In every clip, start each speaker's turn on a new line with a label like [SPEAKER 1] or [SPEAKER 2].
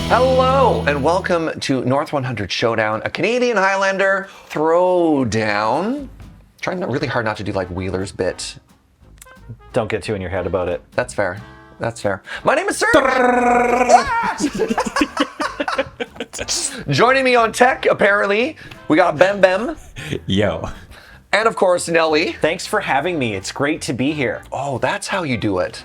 [SPEAKER 1] Hello and welcome to North 100 Showdown, a Canadian Highlander throwdown. Trying really hard not to do like Wheeler's bit.
[SPEAKER 2] Don't get too in your head about it.
[SPEAKER 1] That's fair. That's fair. My name is Serge. Joining me on tech, apparently, we got Bem.
[SPEAKER 3] Yo.
[SPEAKER 1] And of course, Nelly.
[SPEAKER 2] Thanks for having me. It's great to be here.
[SPEAKER 1] Oh, that's how you do it.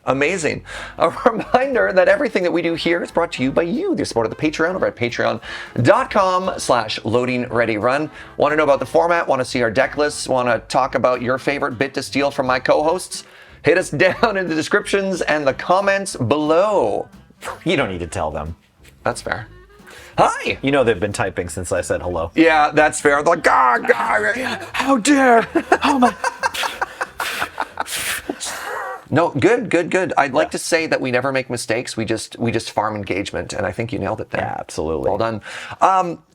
[SPEAKER 1] Amazing. A reminder that everything that we do here is brought to you by you, the support of the Patreon over at patreon.com/loadingreadyrun. Want to know about the format? Want to see our deck lists? Want to talk about your favorite bit to steal from my co-hosts? Hit us down in the descriptions and the comments below.
[SPEAKER 2] You don't need to tell them.
[SPEAKER 1] That's fair. Hi!
[SPEAKER 2] You know they've been typing since I said hello.
[SPEAKER 1] Yeah, that's fair. They're like, God, how dare! Oh my... No, good. I'd like to say that we never make mistakes. We just farm engagement, and I think you nailed it there.
[SPEAKER 2] Yeah, absolutely.
[SPEAKER 1] Well done.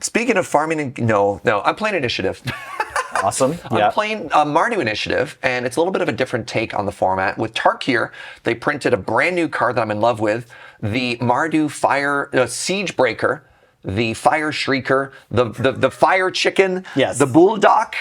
[SPEAKER 1] Speaking of farming, no, I'm playing Initiative.
[SPEAKER 2] Awesome.
[SPEAKER 1] I'm playing Mardu Initiative, and it's a little bit of a different take on the format. With Tark here, they printed a brand new card that I'm in love with, the Mardu Fire Siege Breaker, the Fire Shrieker, the Fire Chicken,
[SPEAKER 2] yes,
[SPEAKER 1] the Bulldog,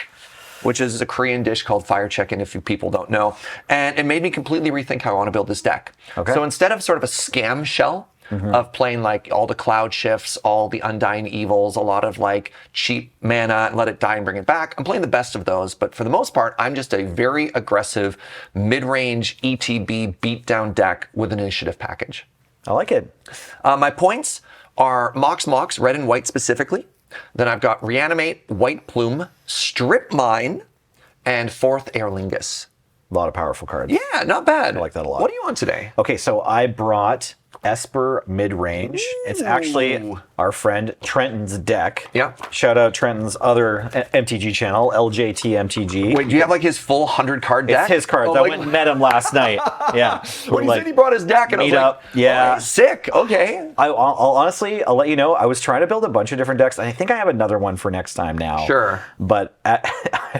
[SPEAKER 1] which is a Korean dish called fire chicken, if you people don't know. And it made me completely rethink how I want to build this deck.
[SPEAKER 2] Okay.
[SPEAKER 1] So instead of sort of a scam shell of playing like all the cloud shifts, all the undying evils, a lot of like cheap mana and let it die and bring it back, I'm playing the best of those. But for the most part, I'm just a very aggressive mid-range ETB beatdown deck with an initiative package.
[SPEAKER 2] I like it.
[SPEAKER 1] My points are Mox, red and white specifically. Then I've got Reanimate, White Plume, Strip Mine, and 4th Aer Lingus.
[SPEAKER 2] A lot of powerful cards.
[SPEAKER 1] Yeah, not bad.
[SPEAKER 2] I like that a lot.
[SPEAKER 1] What are you on today?
[SPEAKER 2] Okay, so I brought Esper Midrange. It's actually our friend Trenton's deck.
[SPEAKER 1] Yeah.
[SPEAKER 2] Shout out Trenton's other MTG channel, LJTMTG.
[SPEAKER 1] Wait, do you have like his full 100 card deck?
[SPEAKER 2] It's his cards. I went and met him last night. Yeah.
[SPEAKER 1] When he said he brought his deck, and I was
[SPEAKER 2] meet
[SPEAKER 1] like,
[SPEAKER 2] up. Yeah.
[SPEAKER 1] Oh, sick. Okay.
[SPEAKER 2] I'll honestly, I'll let you know, I was trying to build a bunch of different decks. I think I have another one for next time now.
[SPEAKER 1] Sure.
[SPEAKER 2] But I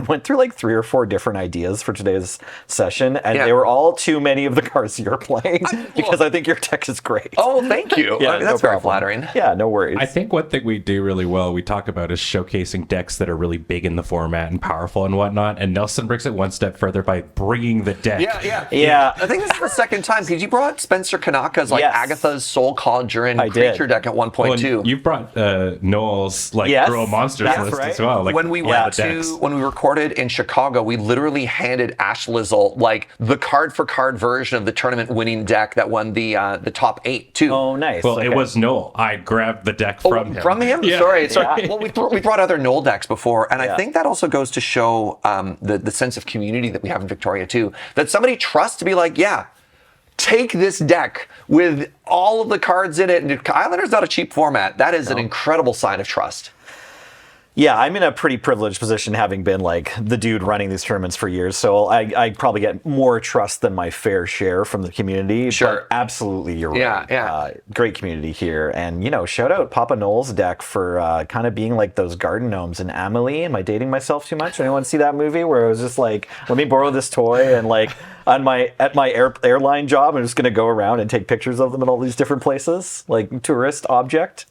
[SPEAKER 2] went through like 3 or 4 different ideas for today's session, and
[SPEAKER 1] Yeah.
[SPEAKER 2] they were all too many of the cards you're playing because I think your deck is great.
[SPEAKER 1] Oh, thank you.
[SPEAKER 2] Yeah,
[SPEAKER 1] I mean, that's
[SPEAKER 2] no
[SPEAKER 1] very
[SPEAKER 2] problem.
[SPEAKER 1] flattering.
[SPEAKER 2] Yeah, no worries.
[SPEAKER 3] I think one thing we do really well, we talk about, is showcasing decks that are really big in the format and powerful and whatnot. And Nelson brings it one step further by bringing the deck.
[SPEAKER 2] Yeah.
[SPEAKER 1] I think this is the second time, because you brought Spencer Kanaka's like
[SPEAKER 2] Yes.
[SPEAKER 1] Agatha's Soul Conjuring
[SPEAKER 2] I did.
[SPEAKER 1] creature deck at one point
[SPEAKER 3] Well,
[SPEAKER 1] too.
[SPEAKER 3] you brought Noel's like
[SPEAKER 2] Yes,
[SPEAKER 3] Grow Monsters
[SPEAKER 2] that's
[SPEAKER 3] list
[SPEAKER 2] right.
[SPEAKER 3] as well. Like
[SPEAKER 1] when we
[SPEAKER 3] all
[SPEAKER 1] went
[SPEAKER 3] the decks.
[SPEAKER 1] when we recorded in Chicago, we literally handed Ash Lizzle like the card for card version of the tournament winning deck that won the top 8 too.
[SPEAKER 2] Oh, nice.
[SPEAKER 3] Well,
[SPEAKER 2] Okay.
[SPEAKER 3] it was Noel. I grabbed the deck from him.
[SPEAKER 1] From him?
[SPEAKER 3] Yeah.
[SPEAKER 1] Sorry.
[SPEAKER 2] Yeah.
[SPEAKER 1] Well, we brought other Knoll decks before, and I
[SPEAKER 2] Yeah.
[SPEAKER 1] think that also goes to show the sense of community that we have in Victoria too. That somebody trusts to be like, yeah, take this deck with all of the cards in it. And Islander's not a cheap format. That is an incredible sign of trust.
[SPEAKER 2] Yeah, I'm in a pretty privileged position, having been like the dude running these tournaments for years. So I probably get more trust than my fair share from the community.
[SPEAKER 1] Sure.
[SPEAKER 2] But absolutely, you're right.
[SPEAKER 1] Yeah.
[SPEAKER 2] Great community here. And, you know, shout out Papa Noel's deck for kind of being like those garden gnomes in Amelie. Am I dating myself too much? Anyone see that movie where it was just like, let me borrow this toy and like at my airline job, I'm just going to go around and take pictures of them in all these different places, like tourist object.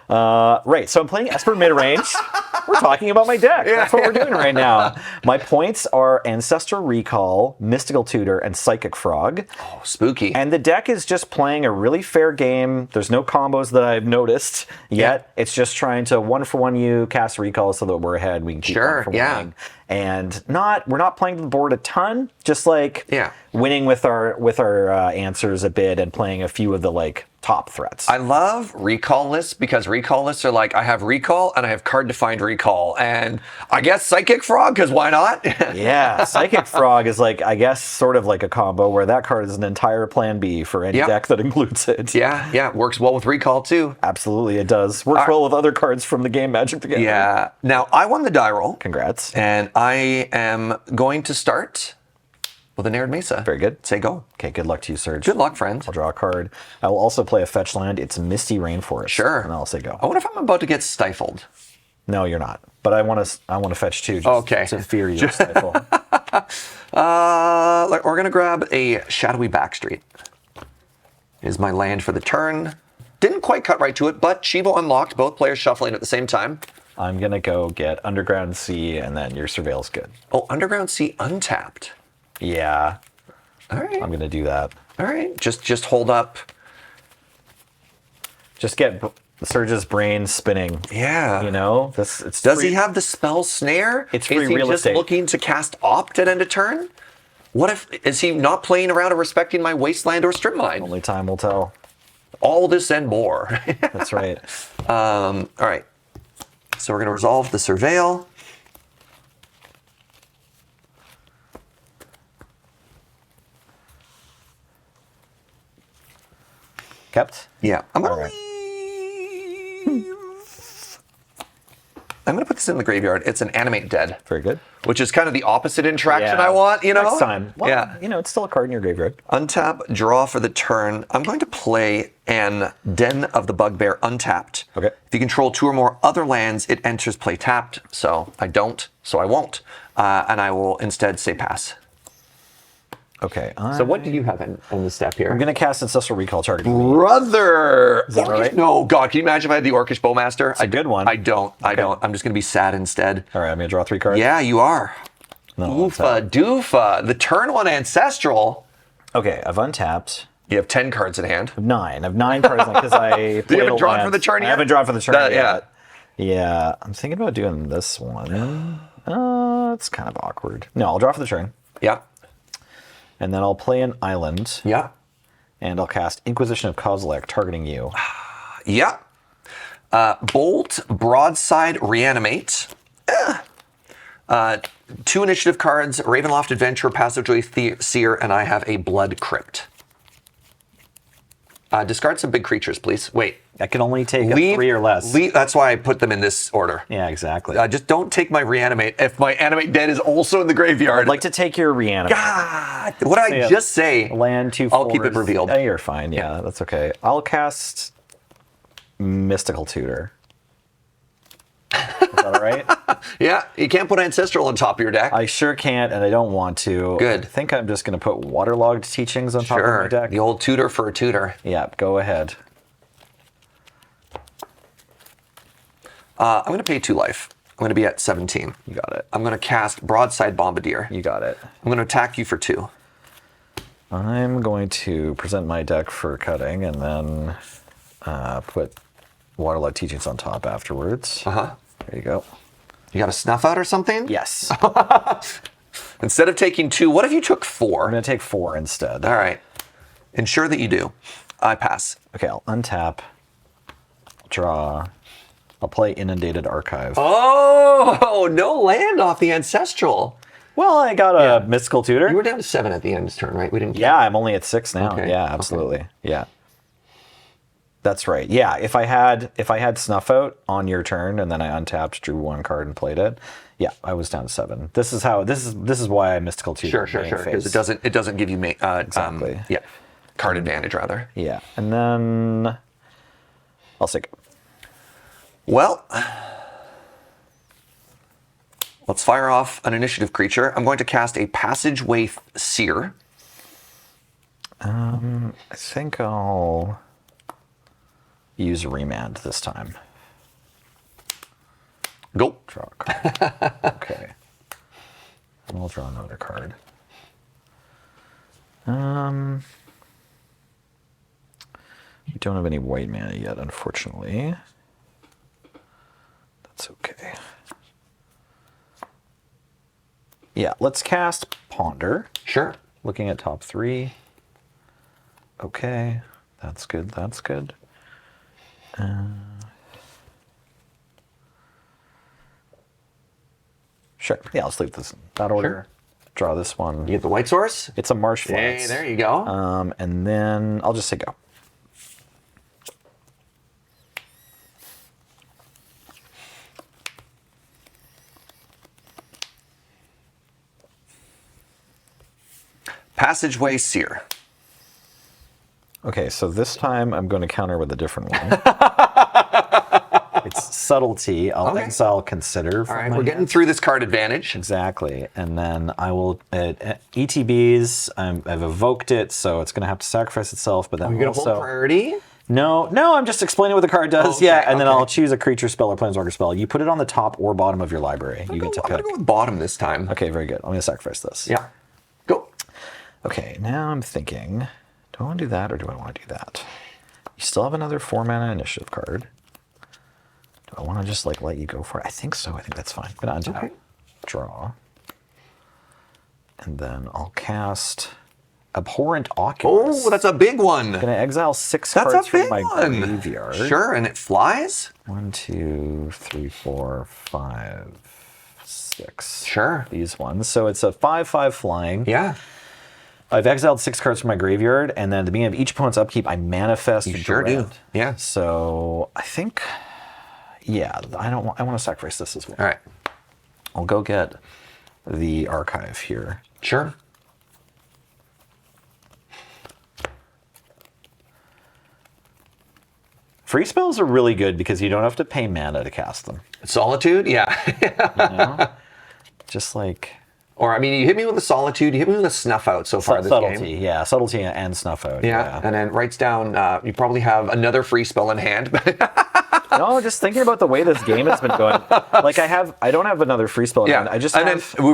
[SPEAKER 2] Right, so I'm playing Esper Midrange. We're talking about my deck. That's what we're doing right now. My points are Ancestral Recall, Mystical Tutor, and Psychic Frog.
[SPEAKER 1] Oh, spooky.
[SPEAKER 2] And the deck is just playing a really fair game. There's no combos that I've noticed yet. It's just trying to 1-for-1 you, cast Recall so that we're ahead. We can keep
[SPEAKER 1] Sure,
[SPEAKER 2] 1-for-1ing. And we're not playing the board a ton, just like winning with our answers a bit and playing a few of the like top threats.
[SPEAKER 1] I love recall lists because recall lists are like, I have recall and I have card defined recall, and I guess Psychic Frog, because why not?
[SPEAKER 2] Yeah, Psychic Frog is like, I guess, sort of like a combo where that card is an entire plan B for any deck that includes it.
[SPEAKER 1] Yeah, works well with recall too.
[SPEAKER 2] Absolutely, it does. Works well with other cards from the game Magic the Gathering.
[SPEAKER 1] Yeah. Now, I won the die roll.
[SPEAKER 2] Congrats.
[SPEAKER 1] And I am going to start with a Nared Mesa.
[SPEAKER 2] Very good.
[SPEAKER 1] Say go.
[SPEAKER 2] Okay, good luck to you, Serge.
[SPEAKER 1] Good luck, friend.
[SPEAKER 2] I'll draw a card. I will also play a fetch land. It's Misty Rainforest.
[SPEAKER 1] Sure.
[SPEAKER 2] And I'll say go.
[SPEAKER 1] I wonder if I'm about to get stifled.
[SPEAKER 2] No, you're not. But I want to fetch too. Just to fear you. Stifle.
[SPEAKER 1] We're gonna grab a Shadowy Backstreet. Is my land for the turn. didn't quite cut right to it, but Chivo unlocked, both players shuffling at the same time.
[SPEAKER 2] I'm gonna go get Underground Sea, and then your Surveil's good.
[SPEAKER 1] Oh, Underground Sea untapped.
[SPEAKER 2] Yeah,
[SPEAKER 1] All right.
[SPEAKER 2] I'm gonna do that.
[SPEAKER 1] All right. Just hold up.
[SPEAKER 2] Just get Serge's brain spinning.
[SPEAKER 1] Yeah.
[SPEAKER 2] You know, it's
[SPEAKER 1] Does
[SPEAKER 2] free-
[SPEAKER 1] he have the spell snare?
[SPEAKER 2] It's free
[SPEAKER 1] Is he
[SPEAKER 2] real
[SPEAKER 1] just
[SPEAKER 2] estate.
[SPEAKER 1] looking to cast Opt at end of turn? What if is he not playing around or respecting my Wasteland or Strip Mine?
[SPEAKER 2] Only time will tell.
[SPEAKER 1] All this and more.
[SPEAKER 2] That's right.
[SPEAKER 1] All right. So we're going to resolve the Surveil.
[SPEAKER 2] Kept.
[SPEAKER 1] Yeah. I'm
[SPEAKER 2] All
[SPEAKER 1] going
[SPEAKER 2] right.
[SPEAKER 1] to put this in the graveyard. It's an Animate Dead,
[SPEAKER 2] Very good.
[SPEAKER 1] which is kind of the opposite interaction I want, you know?
[SPEAKER 2] Next time. Well,
[SPEAKER 1] Yeah.
[SPEAKER 2] You know, it's still a card in your graveyard.
[SPEAKER 1] Untap, draw for the turn. I'm going to play an Den of the Bugbear untapped.
[SPEAKER 2] Okay.
[SPEAKER 1] If you control 2 or more other lands, it enters play tapped. So I don't, so I won't. And I will instead say pass.
[SPEAKER 2] Okay.
[SPEAKER 1] So what do you have in the step here?
[SPEAKER 2] I'm gonna cast Ancestral Recall targeting me.
[SPEAKER 1] Brother!
[SPEAKER 2] that
[SPEAKER 1] Orcish-
[SPEAKER 2] right?
[SPEAKER 1] No, God, can you imagine if I had the Orcish Bowmaster? It's
[SPEAKER 2] a good one.
[SPEAKER 1] I don't. I don't. I'm just going to be sad instead.
[SPEAKER 2] All right, I'm gonna draw 3 cards.
[SPEAKER 1] Yeah, you are.
[SPEAKER 2] No,
[SPEAKER 1] Oofa doofa. The turn 1 Ancestral.
[SPEAKER 2] Okay, I've untapped.
[SPEAKER 1] You have 10 cards in hand.
[SPEAKER 2] 9. I have 9 cards because I played
[SPEAKER 1] haven't
[SPEAKER 2] a
[SPEAKER 1] drawn
[SPEAKER 2] land.
[SPEAKER 1] for the turn
[SPEAKER 2] I
[SPEAKER 1] yet?
[SPEAKER 2] haven't drawn for the turn
[SPEAKER 1] That-
[SPEAKER 2] yet. Yeah, I'm thinking about doing this one. It's kind of awkward. No, I'll draw for the turn,
[SPEAKER 1] Yeah.
[SPEAKER 2] and then I'll play an island,
[SPEAKER 1] Yeah.
[SPEAKER 2] and I'll cast Inquisition of Kozilek targeting you.
[SPEAKER 1] Yeah. Bolt, Broadside, Reanimate. 2 initiative cards, Ravenloft Adventurer, Passive Joy Seer, and I have a Blood Crypt. Discard some big creatures, please. Wait.
[SPEAKER 2] I can only take 3 or less.
[SPEAKER 1] That's why I put them in this order.
[SPEAKER 2] Yeah, exactly.
[SPEAKER 1] Just don't take my Reanimate if my Animate Dead is also in the graveyard.
[SPEAKER 2] I'd like to take your Reanimate.
[SPEAKER 1] God, what did I just say?
[SPEAKER 2] Land 2
[SPEAKER 1] I'll keep it
[SPEAKER 2] 4s.
[SPEAKER 1] revealed.
[SPEAKER 2] You're fine. Yeah, that's okay. I'll cast Mystical Tutor. Is that all right?
[SPEAKER 1] Yeah, you can't put Ancestral on top of your deck.
[SPEAKER 2] I sure can't, and I don't want to.
[SPEAKER 1] Good.
[SPEAKER 2] I think I'm just going to put Waterlogged Teachings on top of my
[SPEAKER 1] Sure,
[SPEAKER 2] deck.
[SPEAKER 1] the old tutor for a tutor.
[SPEAKER 2] Yeah, go ahead.
[SPEAKER 1] I'm going to pay 2 life. I'm going to be at 17.
[SPEAKER 2] You got it.
[SPEAKER 1] I'm going to cast Broadside Bombardier.
[SPEAKER 2] You got it.
[SPEAKER 1] I'm going to attack you for 2.
[SPEAKER 2] I'm going to present my deck for cutting, and then put Waterlogged Teachings on top afterwards.
[SPEAKER 1] Uh-huh.
[SPEAKER 2] There you go.
[SPEAKER 1] You got a snuff out or something?
[SPEAKER 2] Yes.
[SPEAKER 1] Instead of taking 2, what if you took 4?
[SPEAKER 2] I'm going to take 4 instead.
[SPEAKER 1] All right. Ensure that you do. I pass.
[SPEAKER 2] Okay, I'll untap, draw. I'll play Inundated Archive.
[SPEAKER 1] Oh, no land off the Ancestral.
[SPEAKER 2] Well, I got a Mystical Tutor.
[SPEAKER 1] You were down to 7 at the end of this turn, right? We didn't.
[SPEAKER 2] Yeah, I'm only at 6 now.
[SPEAKER 1] Okay,
[SPEAKER 2] Yeah, absolutely. Yeah. That's right. Yeah, if I had Snuff Out on your turn and then I untapped, drew 1 card and played it, yeah, I was down to 7. This is why I Mystical Tutor.
[SPEAKER 1] Sure. Because it doesn't give you
[SPEAKER 2] Exactly.
[SPEAKER 1] card advantage rather.
[SPEAKER 2] Yeah, and then I'll say go.
[SPEAKER 1] Well, let's fire off an initiative creature. I'm going to cast a Passageway Seer.
[SPEAKER 2] I think I'll use Remand this time.
[SPEAKER 1] Go.
[SPEAKER 2] Draw a card. Okay. And I'll draw another card. We don't have any white mana yet, unfortunately. That's okay. Yeah, let's cast Ponder.
[SPEAKER 1] Sure.
[SPEAKER 2] Looking at top 3. Okay, that's good, that's good. Sure, yeah, let's leave this in that order. Draw this one.
[SPEAKER 1] You get the white source?
[SPEAKER 2] It's a Marsh
[SPEAKER 1] Hey,
[SPEAKER 2] Flats.
[SPEAKER 1] there you go.
[SPEAKER 2] And then I'll just say go.
[SPEAKER 1] Passageway Seer.
[SPEAKER 2] Okay, so this time I'm going to counter with a different one. It's Subtlety. I'll exile Consider.
[SPEAKER 1] All right, we're getting through this card advantage.
[SPEAKER 2] Exactly, and then I will ETBs. I've evoked it, so it's going to have to sacrifice itself. But then
[SPEAKER 1] You're going to hold
[SPEAKER 2] also,
[SPEAKER 1] priority?
[SPEAKER 2] No, I'm just explaining what the card does.
[SPEAKER 1] Okay,
[SPEAKER 2] yeah, and then
[SPEAKER 1] okay.
[SPEAKER 2] I'll choose a creature spell or planeswalker spell. You put it on the top or bottom of your library. You get to
[SPEAKER 1] I'm gonna
[SPEAKER 2] pick.
[SPEAKER 1] go with bottom this time.
[SPEAKER 2] Okay, very good. I'm going to sacrifice this.
[SPEAKER 1] Yeah. Go.
[SPEAKER 2] Okay, now I'm thinking, do I want to do that or do I want to do that? You still have another 4-mana initiative card. Do I want to just like let you go for it? I think so. I think that's fine. I'm going to untap,
[SPEAKER 1] Okay.
[SPEAKER 2] draw, and then I'll cast Abhorrent Oculus.
[SPEAKER 1] Oh, that's a big one.
[SPEAKER 2] I'm going to exile 6
[SPEAKER 1] That's
[SPEAKER 2] cards
[SPEAKER 1] a
[SPEAKER 2] from
[SPEAKER 1] big
[SPEAKER 2] my
[SPEAKER 1] one.
[SPEAKER 2] graveyard.
[SPEAKER 1] Sure, and it flies?
[SPEAKER 2] 1, 2, 3, 4, 5, 6.
[SPEAKER 1] Sure.
[SPEAKER 2] These ones. So it's a 5/5 flying.
[SPEAKER 1] Yeah.
[SPEAKER 2] I've exiled 6 cards from my graveyard, and then at the beginning of each opponent's upkeep, I manifest.
[SPEAKER 1] You sure do.
[SPEAKER 2] Dread.
[SPEAKER 1] Yeah.
[SPEAKER 2] So I think, yeah, I want to sacrifice this as well.
[SPEAKER 1] All right.
[SPEAKER 2] I'll go get the archive here.
[SPEAKER 1] Sure.
[SPEAKER 2] Free spells are really good because you don't have to pay mana to cast them.
[SPEAKER 1] Solitude? Yeah.
[SPEAKER 2] You know? Just like
[SPEAKER 1] Or, I mean, you hit me with a Solitude, you hit me with a Snuff Out so far this
[SPEAKER 2] subtlety,
[SPEAKER 1] game.
[SPEAKER 2] yeah, subtlety and snuff out.
[SPEAKER 1] Yeah, and then writes down, you probably have another free spell in hand.
[SPEAKER 2] No, just thinking about the way this game has been going. Like I don't have another free spell.
[SPEAKER 1] Yeah,
[SPEAKER 2] I just
[SPEAKER 1] and
[SPEAKER 2] have.
[SPEAKER 1] then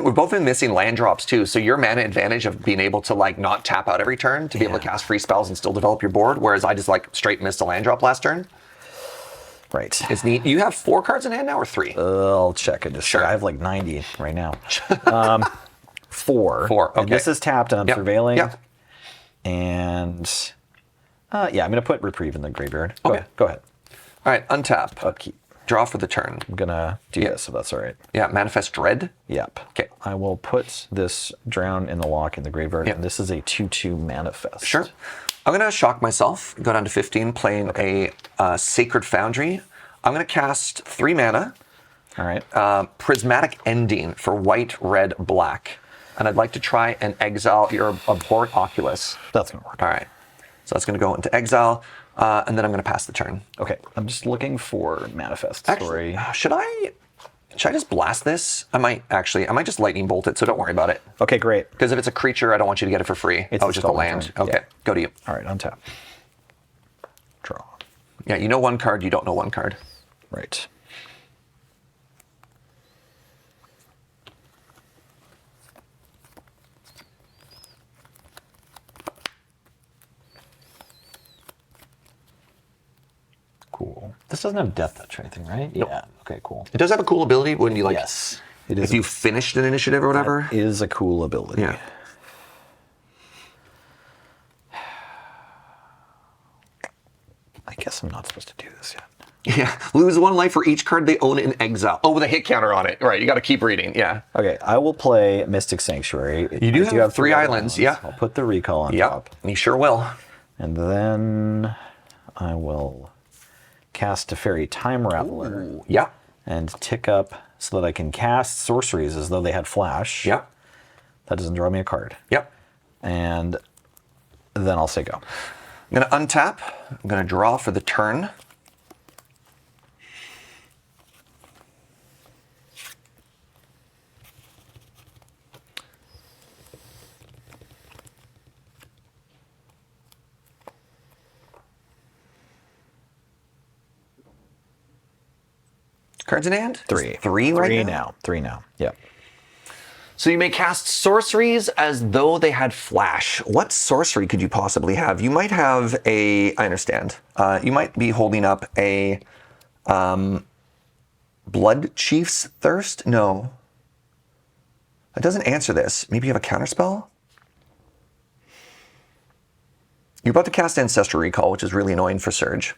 [SPEAKER 1] we've both been missing land drops too. So your mana advantage of being able to like not tap out every turn to be able to cast free spells and still develop your board, whereas I just like straight missed a land drop last turn.
[SPEAKER 2] Right.
[SPEAKER 1] It's neat. You have 4 cards in hand now or 3?
[SPEAKER 2] I'll check it. Just
[SPEAKER 1] Sure.
[SPEAKER 2] I have like 90 right now. 4.
[SPEAKER 1] 4,
[SPEAKER 2] And
[SPEAKER 1] okay.
[SPEAKER 2] this is tapped and I'm
[SPEAKER 1] Yep,
[SPEAKER 2] surveilling.
[SPEAKER 1] yep.
[SPEAKER 2] And yeah, I'm gonna put Reprieve in the graveyard.
[SPEAKER 1] Okay.
[SPEAKER 2] Go ahead.
[SPEAKER 1] All right, untap.
[SPEAKER 2] Upkeep.
[SPEAKER 1] Draw for the turn.
[SPEAKER 2] I'm gonna do this if that's all right.
[SPEAKER 1] Yeah, manifest dread.
[SPEAKER 2] Yep.
[SPEAKER 1] Okay.
[SPEAKER 2] I will put this Drown in the Lock in the graveyard,
[SPEAKER 1] Yep.
[SPEAKER 2] and this is a 2/2 manifest.
[SPEAKER 1] Sure. I'm gonna shock myself. Go down to 15, playing a Sacred Foundry. I'm gonna cast 3 mana.
[SPEAKER 2] All right.
[SPEAKER 1] Prismatic Ending for white, red, black. And I'd like to try and exile your Abhorrent Oculus.
[SPEAKER 2] That's gonna work.
[SPEAKER 1] All right. So that's going to go into exile, and then I'm going to pass the turn.
[SPEAKER 2] Okay. I'm just looking for manifest.
[SPEAKER 1] Actually,
[SPEAKER 2] Sorry.
[SPEAKER 1] should I just blast this? I might just lightning bolt it, so don't worry about it.
[SPEAKER 2] Okay, great.
[SPEAKER 1] Because if it's a creature, I don't want you to get it for free.
[SPEAKER 2] It's
[SPEAKER 1] Oh,
[SPEAKER 2] a
[SPEAKER 1] just a
[SPEAKER 2] spell
[SPEAKER 1] land.
[SPEAKER 2] turn.
[SPEAKER 1] Okay,
[SPEAKER 2] Yeah.
[SPEAKER 1] go to you.
[SPEAKER 2] All right, untap. Draw.
[SPEAKER 1] Yeah, you know one card, you don't know one card.
[SPEAKER 2] Right. Cool. This doesn't have death touch or anything, right?
[SPEAKER 1] Nope.
[SPEAKER 2] Yeah. Okay, cool.
[SPEAKER 1] It does have a cool ability when you like.
[SPEAKER 2] Yes. It is.
[SPEAKER 1] If you finished an initiative or whatever.
[SPEAKER 2] Is a cool ability.
[SPEAKER 1] Yeah.
[SPEAKER 2] I guess I'm not supposed to do this yet.
[SPEAKER 1] Yeah, lose 1 life for each card they own in exile. Oh, with a hit counter on it. Right, you got to keep reading. Yeah.
[SPEAKER 2] Okay, I will play Mystic Sanctuary.
[SPEAKER 1] You do
[SPEAKER 2] I
[SPEAKER 1] have 3 islands. Yeah.
[SPEAKER 2] I'll put the recall on
[SPEAKER 1] Yep.
[SPEAKER 2] top.
[SPEAKER 1] You sure will.
[SPEAKER 2] And then I will cast a Fairy Time Raveler
[SPEAKER 1] Yeah.
[SPEAKER 2] and tick up so that I can cast sorceries as though they had flash.
[SPEAKER 1] Yep.
[SPEAKER 2] That doesn't draw me a card.
[SPEAKER 1] Yep.
[SPEAKER 2] And then I'll say go.
[SPEAKER 1] I'm going to untap. I'm going to draw for the turn. Cards in hand?
[SPEAKER 2] 3.
[SPEAKER 1] 3 right
[SPEAKER 2] 3
[SPEAKER 1] now?
[SPEAKER 2] now. 3 now. Yep.
[SPEAKER 1] So you may cast sorceries as though they had flash. What sorcery could you possibly have? You might have a, I understand. You might be holding up a Blood Chief's Thirst? No. That doesn't answer this. Maybe you have a counterspell? You're about to cast Ancestral Recall, which is really annoying for Serge.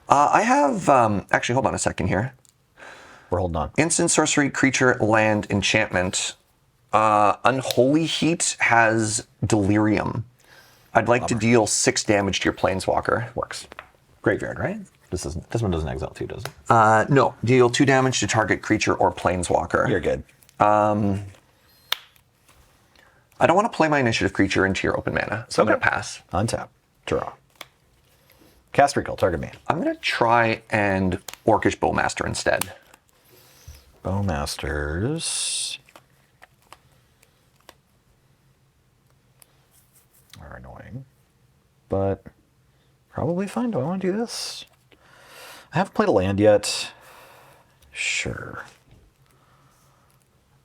[SPEAKER 1] I have, actually, hold on a second here.
[SPEAKER 2] We're holding on.
[SPEAKER 1] Instant sorcery, creature, land, enchantment. Unholy Heat has Delirium. I'd like to deal 6 damage to your Planeswalker.
[SPEAKER 2] Works. Graveyard, right? This one doesn't exile too, does it?
[SPEAKER 1] No, deal 2 damage to target creature or Planeswalker.
[SPEAKER 2] You're good.
[SPEAKER 1] I don't want to play my initiative creature into your open mana, so I'm going to pass.
[SPEAKER 2] Untap. Draw. Cast Recall. Target me.
[SPEAKER 1] I'm going to try and Orcish Bowmaster instead.
[SPEAKER 2] Bowmasters are annoying, but Probably fine. Do I want to do this? I haven't played a land yet. Sure.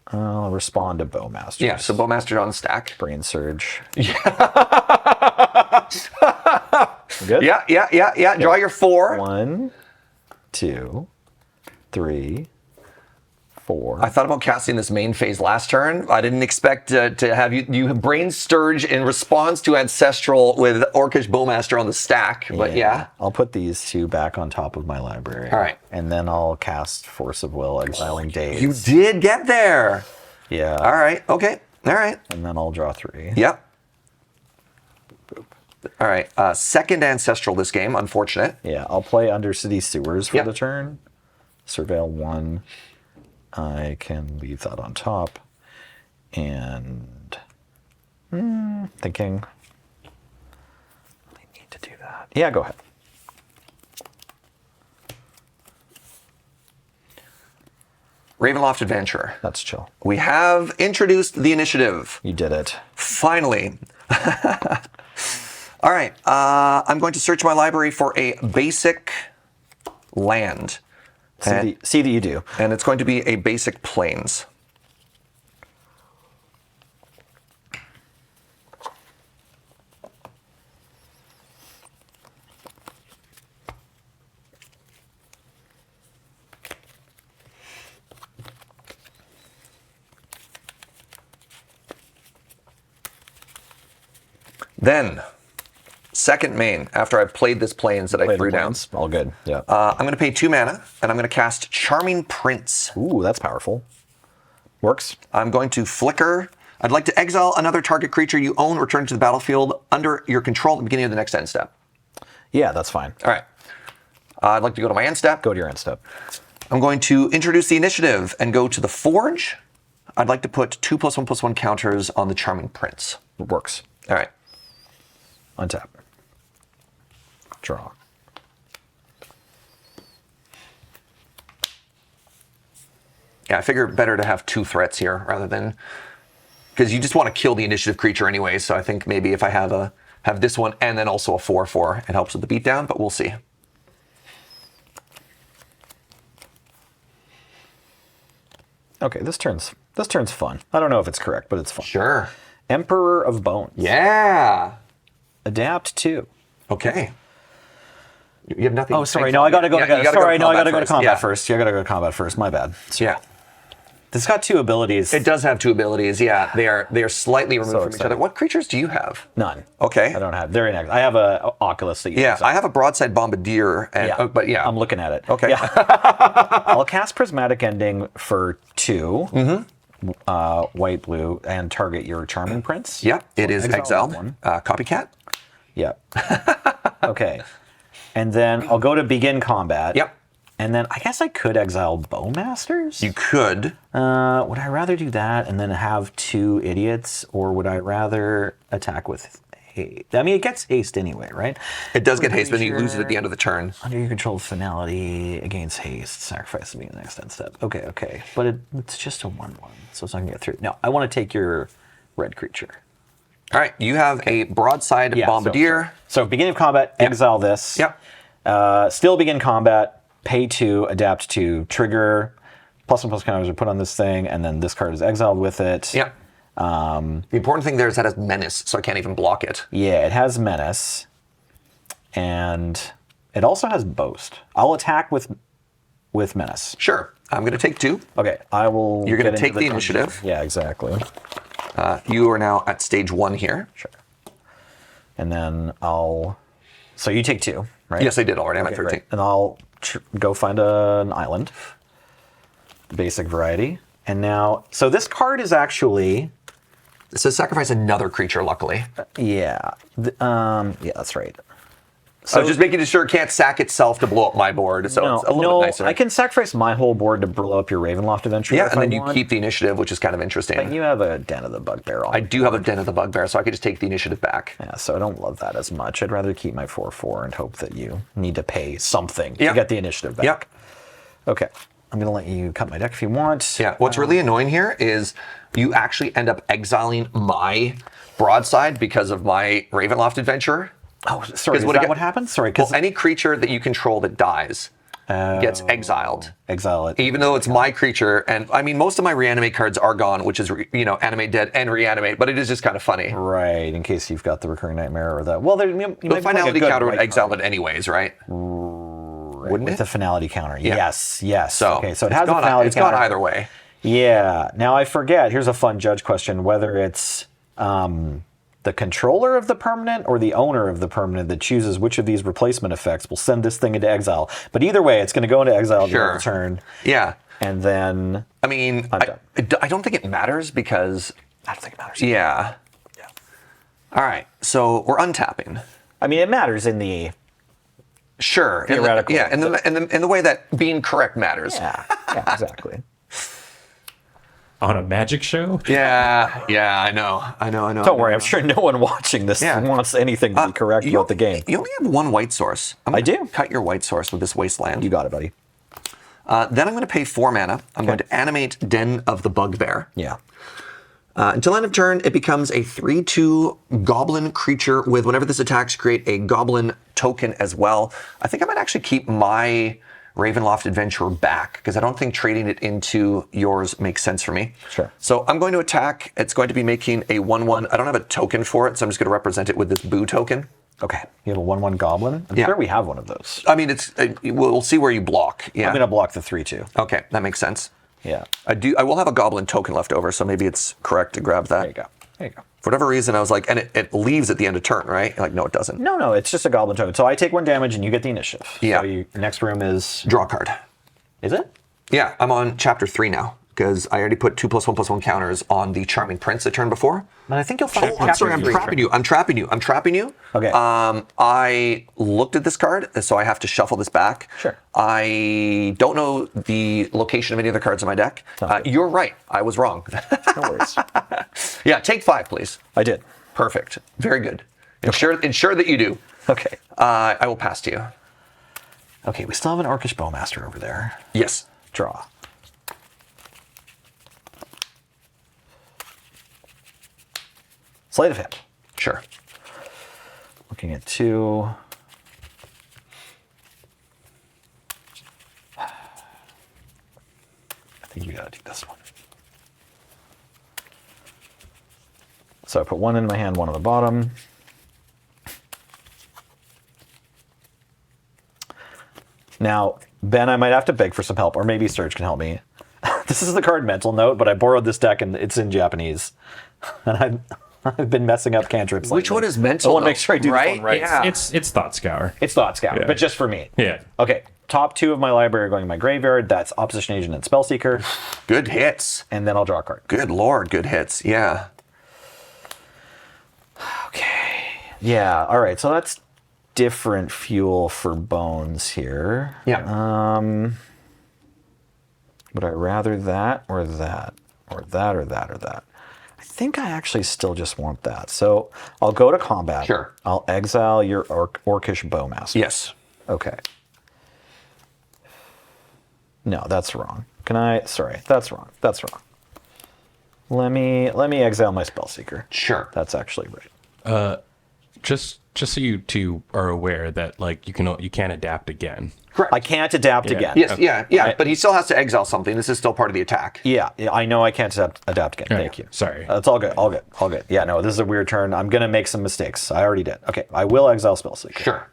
[SPEAKER 2] I'll respond to Bowmasters.
[SPEAKER 1] Yeah, so Bowmaster on the stack.
[SPEAKER 2] Brain Surge.
[SPEAKER 1] Yeah.
[SPEAKER 2] Good?
[SPEAKER 1] Yeah. Draw your 4.
[SPEAKER 2] 1, 2, 3, 4.
[SPEAKER 1] I thought about casting this main phase last turn. I didn't expect to have you Brain Sturge in response to Ancestral with Orcish Bowmaster on the stack. But yeah.
[SPEAKER 2] I'll put these 2 back on top of my library.
[SPEAKER 1] All right.
[SPEAKER 2] And then I'll cast Force of Will, Exiling Days.
[SPEAKER 1] You did get there.
[SPEAKER 2] Yeah.
[SPEAKER 1] All right. Okay. All right.
[SPEAKER 2] And then I'll draw 3.
[SPEAKER 1] Yep. All right. Second Ancestral this game. Unfortunate.
[SPEAKER 2] Yeah, I'll play Undercity Sewers for
[SPEAKER 1] Yep.
[SPEAKER 2] the turn. Surveil 1. I can leave that on top. And thinking I need to do that. Yeah, go ahead.
[SPEAKER 1] Ravenloft Adventurer.
[SPEAKER 2] That's chill.
[SPEAKER 1] We have introduced the initiative.
[SPEAKER 2] You did it.
[SPEAKER 1] Finally. All right. I'm going to search my library for a basic land.
[SPEAKER 2] See that you do.
[SPEAKER 1] And it's going to be a basic plains. Then, second main, after I've played this plains that I threw down.
[SPEAKER 2] All good. Yeah.
[SPEAKER 1] I'm going to pay 2 mana, and I'm going to cast Charming Prince.
[SPEAKER 2] Ooh, that's powerful. Works.
[SPEAKER 1] I'm going to flicker. I'd like to exile another target creature you own, return to the battlefield under your control at the beginning of the next end step.
[SPEAKER 2] Yeah, that's fine.
[SPEAKER 1] All right. I'd like to go to my end step.
[SPEAKER 2] Go to your end step.
[SPEAKER 1] I'm going to introduce the initiative and go to the Forge. I'd like to put 2+1/+1 counters on the Charming Prince.
[SPEAKER 2] Works.
[SPEAKER 1] All right.
[SPEAKER 2] Untap. Draw.
[SPEAKER 1] Yeah, I figure better to have 2 threats here rather than, because you just want to kill the initiative creature anyway. So I think maybe if I have this one and then also a 4/4, it helps with the beatdown. But we'll see.
[SPEAKER 2] Okay, this turn's fun. I don't know if it's correct, but it's fun.
[SPEAKER 1] Sure.
[SPEAKER 2] Emperor of Bones.
[SPEAKER 1] Yeah.
[SPEAKER 2] Adapt 2.
[SPEAKER 1] Okay. You have nothing.
[SPEAKER 2] Oh, sorry. No, I gotta go.
[SPEAKER 1] Yeah, you gotta
[SPEAKER 2] Sorry,
[SPEAKER 1] go
[SPEAKER 2] no, I gotta go to
[SPEAKER 1] first.
[SPEAKER 2] combat
[SPEAKER 1] Yeah.
[SPEAKER 2] first. Yeah, I gotta go to combat first. My bad.
[SPEAKER 1] Yeah.
[SPEAKER 2] This got 2 abilities.
[SPEAKER 1] It does have 2 abilities. Yeah, they are slightly removed from each
[SPEAKER 2] exciting.
[SPEAKER 1] other. What creatures do you have?
[SPEAKER 2] None.
[SPEAKER 1] Okay.
[SPEAKER 2] I don't have. They're next. I have a Oculus that you
[SPEAKER 1] Yeah,
[SPEAKER 2] use.
[SPEAKER 1] I have a Broadside Bombardier, and
[SPEAKER 2] Yeah.
[SPEAKER 1] but yeah,
[SPEAKER 2] I'm looking at it.
[SPEAKER 1] Okay.
[SPEAKER 2] Yeah. I'll cast Prismatic Ending for 2. White, blue, and target your Charming Prince.
[SPEAKER 1] Yeah, it is
[SPEAKER 2] Exile
[SPEAKER 1] exiled.
[SPEAKER 2] one.
[SPEAKER 1] Copycat.
[SPEAKER 2] Yep. Okay. And then I'll go to begin combat.
[SPEAKER 1] Yep.
[SPEAKER 2] And then I guess I could exile Bowmasters.
[SPEAKER 1] You could.
[SPEAKER 2] Would I rather do that and then have 2 idiots, or would I rather attack with haste? I mean, it gets haste anyway, right?
[SPEAKER 1] It does get haste, but you lose it at the end of the turn.
[SPEAKER 2] Under your control, finality against haste, sacrifice to be the next end step. Okay. But it's just a 1/1, so it's not gonna get through. No, I want to take your red creature.
[SPEAKER 1] All right, you have a Broadside Bombardier.
[SPEAKER 2] So beginning of combat, exile this.
[SPEAKER 1] Yep.
[SPEAKER 2] Still begin combat. Pay 2, adapt 2, trigger, +1/+1 counters are put on this thing, and then this card is exiled with it.
[SPEAKER 1] Yep. The important thing there is that it has Menace, so I can't even block it.
[SPEAKER 2] Yeah, it has Menace, and it also has Boast. I'll attack with Menace.
[SPEAKER 1] Sure. I'm going to take 2.
[SPEAKER 2] Okay, I will.
[SPEAKER 1] You're gonna
[SPEAKER 2] get
[SPEAKER 1] take
[SPEAKER 2] into
[SPEAKER 1] the initiative.
[SPEAKER 2] Yeah, exactly.
[SPEAKER 1] You are now at stage 1 here.
[SPEAKER 2] Sure. And then I'll. So you take 2, right?
[SPEAKER 1] Yes, I did already. I'm at
[SPEAKER 2] Okay,
[SPEAKER 1] 13.
[SPEAKER 2] great. And I'll go find an island. Basic variety. And now, so this card is actually.
[SPEAKER 1] It says sacrifice another creature, luckily.
[SPEAKER 2] Yeah. Yeah, that's right.
[SPEAKER 1] I was just making sure it can't sack itself to blow up my board, so it's a little bit nicer.
[SPEAKER 2] I can sacrifice my whole board to blow up your Ravenloft Adventure.
[SPEAKER 1] Yeah,
[SPEAKER 2] if
[SPEAKER 1] and then
[SPEAKER 2] I
[SPEAKER 1] you
[SPEAKER 2] want.
[SPEAKER 1] keep the initiative, which is kind of interesting.
[SPEAKER 2] But you have a Den of the Bugbear on.
[SPEAKER 1] I do have a Den of the Bugbear, so I could just take the initiative back.
[SPEAKER 2] Yeah, so I don't love that as much. I'd rather keep my 4/4 and hope that you need to pay something
[SPEAKER 1] Yeah.
[SPEAKER 2] to get the initiative back.
[SPEAKER 1] Yep.
[SPEAKER 2] Okay. I'm going to let you cut my deck if you want.
[SPEAKER 1] Yeah, what's really annoying here is you actually end up exiling my Broadside because of my Ravenloft Adventure.
[SPEAKER 2] Oh, sorry. Is
[SPEAKER 1] what
[SPEAKER 2] that what happens? Sorry, because
[SPEAKER 1] any creature that you control that dies gets exiled.
[SPEAKER 2] Exile it.
[SPEAKER 1] Even though it's my creature, and I mean, most of my reanimate cards are gone, which is, animate dead and reanimate, but it is just kind of funny.
[SPEAKER 2] Right, in case you've got the recurring nightmare or that. Well, there, you
[SPEAKER 1] The finality counter would exile it anyways, right? Wouldn't
[SPEAKER 2] with
[SPEAKER 1] it?
[SPEAKER 2] the finality counter.
[SPEAKER 1] Yeah.
[SPEAKER 2] Yes.
[SPEAKER 1] So,
[SPEAKER 2] okay, so it
[SPEAKER 1] it's
[SPEAKER 2] has a
[SPEAKER 1] gone,
[SPEAKER 2] finality
[SPEAKER 1] it's
[SPEAKER 2] counter.
[SPEAKER 1] gone either way.
[SPEAKER 2] Yeah. Now I forget. Here's a fun judge question: whether it's the controller of the permanent or the owner of the permanent that chooses which of these replacement effects will send this thing into exile. But either way, it's going to go into exile during the turn.
[SPEAKER 1] Yeah.
[SPEAKER 2] And then
[SPEAKER 1] I mean, I don't think it matters because...
[SPEAKER 2] I don't think it matters.
[SPEAKER 1] Yeah. All right, so we're untapping.
[SPEAKER 2] I mean, it matters in the...
[SPEAKER 1] Sure.
[SPEAKER 2] Theoretical.
[SPEAKER 1] In the way that being correct matters.
[SPEAKER 2] Yeah, exactly.
[SPEAKER 3] On a magic show?
[SPEAKER 1] Yeah, I know.
[SPEAKER 2] Don't worry, I'm sure no one watching this wants anything to be correct about the game.
[SPEAKER 1] You only have one white source.
[SPEAKER 2] I do.
[SPEAKER 1] Cut your white source with this wasteland.
[SPEAKER 2] You got it, buddy.
[SPEAKER 1] Then I'm going to pay 4 mana. I'm going to animate Den of the Bugbear.
[SPEAKER 2] Yeah.
[SPEAKER 1] Until end of turn, it becomes a 3/2 goblin creature with, whenever this attacks, create a goblin token as well. I think I might actually keep my Ravenloft Adventurer back because I don't think trading it into yours makes sense for me.
[SPEAKER 2] Sure.
[SPEAKER 1] So I'm going to attack. It's going to be making a 1/1. I don't have a token for it, so I'm just going to represent it with this boo token.
[SPEAKER 2] Okay. You have a 1/1 goblin? I'm sure we have one of those.
[SPEAKER 1] I mean, we'll see where you block. Yeah.
[SPEAKER 2] I'm going to block the 3/2.
[SPEAKER 1] Okay, that makes sense.
[SPEAKER 2] Yeah.
[SPEAKER 1] I will have a goblin token left over, so maybe it's correct to grab that.
[SPEAKER 2] There you go.
[SPEAKER 1] For whatever reason, I was like, and it leaves at the end of turn, right? You're like, no, it doesn't.
[SPEAKER 2] No, it's just a goblin token. So I take 1 damage and you get the initiative.
[SPEAKER 1] Yeah.
[SPEAKER 2] So your next room is...
[SPEAKER 1] Draw a card.
[SPEAKER 2] Is it?
[SPEAKER 1] Yeah, I'm on chapter 3 now because I already put 2+1/+1 counters on the Charming Prince the turn before.
[SPEAKER 2] But I think you'll find...
[SPEAKER 1] I'm sorry, I'm trapping you. I'm trapping you.
[SPEAKER 2] Okay.
[SPEAKER 1] I looked at this card, so I have to shuffle this back.
[SPEAKER 2] Sure.
[SPEAKER 1] I don't know the location of any other cards in my deck. You're right. I was wrong.
[SPEAKER 2] No worries.
[SPEAKER 1] Yeah, take 5, please.
[SPEAKER 2] I did.
[SPEAKER 1] Perfect. Very good. Ensure that you do.
[SPEAKER 2] Okay.
[SPEAKER 1] I will pass to you.
[SPEAKER 2] Okay, we still have an Orcish Bowmaster over there.
[SPEAKER 1] Yes.
[SPEAKER 2] Draw. Sleight of hand.
[SPEAKER 1] Sure.
[SPEAKER 2] Looking at 2. I think you gotta do this one. So I put 1 in my hand, 1 on the bottom. Now, Ben, I might have to beg for some help, or maybe Serge can help me. This is the card Mental Note, but I borrowed this deck and it's in Japanese. And I've been messing up cantrips.
[SPEAKER 1] Which one is Mental
[SPEAKER 2] I want
[SPEAKER 1] Note?
[SPEAKER 2] to make sure I do this one right.
[SPEAKER 1] Yeah.
[SPEAKER 3] It's Thought Scour.
[SPEAKER 2] It's Thought Scour,
[SPEAKER 3] Yeah.
[SPEAKER 2] but just for me.
[SPEAKER 3] Yeah.
[SPEAKER 2] Okay, top 2 of my library are going in my graveyard. That's Opposition Agent and Spellseeker.
[SPEAKER 1] Good hits.
[SPEAKER 2] And then I'll draw a card.
[SPEAKER 1] Good lord, good hits. Yeah.
[SPEAKER 2] Okay. Yeah, all right. So that's different fuel for bones here.
[SPEAKER 1] Yeah.
[SPEAKER 2] Would I rather that or that? Or that or that or that? I think I actually still just want that. So I'll go to combat.
[SPEAKER 1] Sure.
[SPEAKER 2] I'll exile your Orcish Bowmaster.
[SPEAKER 1] Yes.
[SPEAKER 2] Okay. No, that's wrong. Can I? Sorry, that's wrong. That's wrong. Let me exile my Spellseeker.
[SPEAKER 1] Sure.
[SPEAKER 2] That's actually right.
[SPEAKER 3] Just so you two are aware that like you can't adapt again.
[SPEAKER 1] Correct.
[SPEAKER 2] I can't adapt again.
[SPEAKER 1] Yes, yeah. But he still has to exile something. This is still part of the attack.
[SPEAKER 2] Yeah, I know I can't adapt again. Thank you.
[SPEAKER 3] Sorry.
[SPEAKER 2] That's all good. All good. Yeah, no, this is a weird turn. I'm going to make some mistakes. I already did. Okay, I will exile Spellseeker.
[SPEAKER 1] Sure.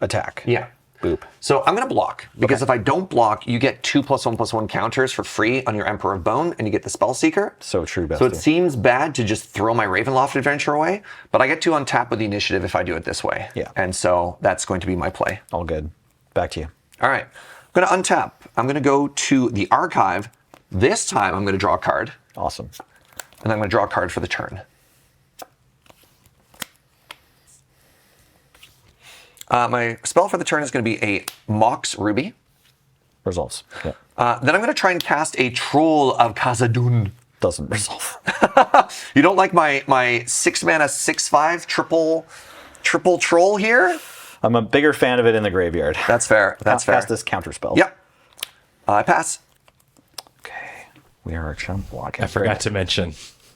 [SPEAKER 2] Attack.
[SPEAKER 1] Yeah.
[SPEAKER 2] Boop.
[SPEAKER 1] So I'm going to block because if I don't block, you get 2+1/+1 counters for free on your Emperor of Bone, and you get the Spellseeker.
[SPEAKER 2] So true, bestie.
[SPEAKER 1] So it seems bad to just throw my Ravenloft Adventure away, but I get to untap with the initiative if I do it this way.
[SPEAKER 2] Yeah.
[SPEAKER 1] And so that's going to be my play.
[SPEAKER 2] All good. Back to you.
[SPEAKER 1] All right. I'm going to untap. I'm going to go to the archive. This time I'm going to draw a card,
[SPEAKER 2] Awesome.
[SPEAKER 1] and I'm going to draw a card for the turn. My spell for the turn is going to be a Mox Ruby.
[SPEAKER 2] Resolves. Yeah.
[SPEAKER 1] Then I'm going to try and cast a Troll of Khazad-dûn.
[SPEAKER 2] Doesn't resolve.
[SPEAKER 1] You don't like my 6 mana 6/5 triple troll here?
[SPEAKER 2] I'm a bigger fan of it in the graveyard.
[SPEAKER 1] That's fair. That's fair.
[SPEAKER 2] Cast this counter spell.
[SPEAKER 1] Yep. I pass.
[SPEAKER 2] Okay. We are chump blocking.
[SPEAKER 3] I forgot to mention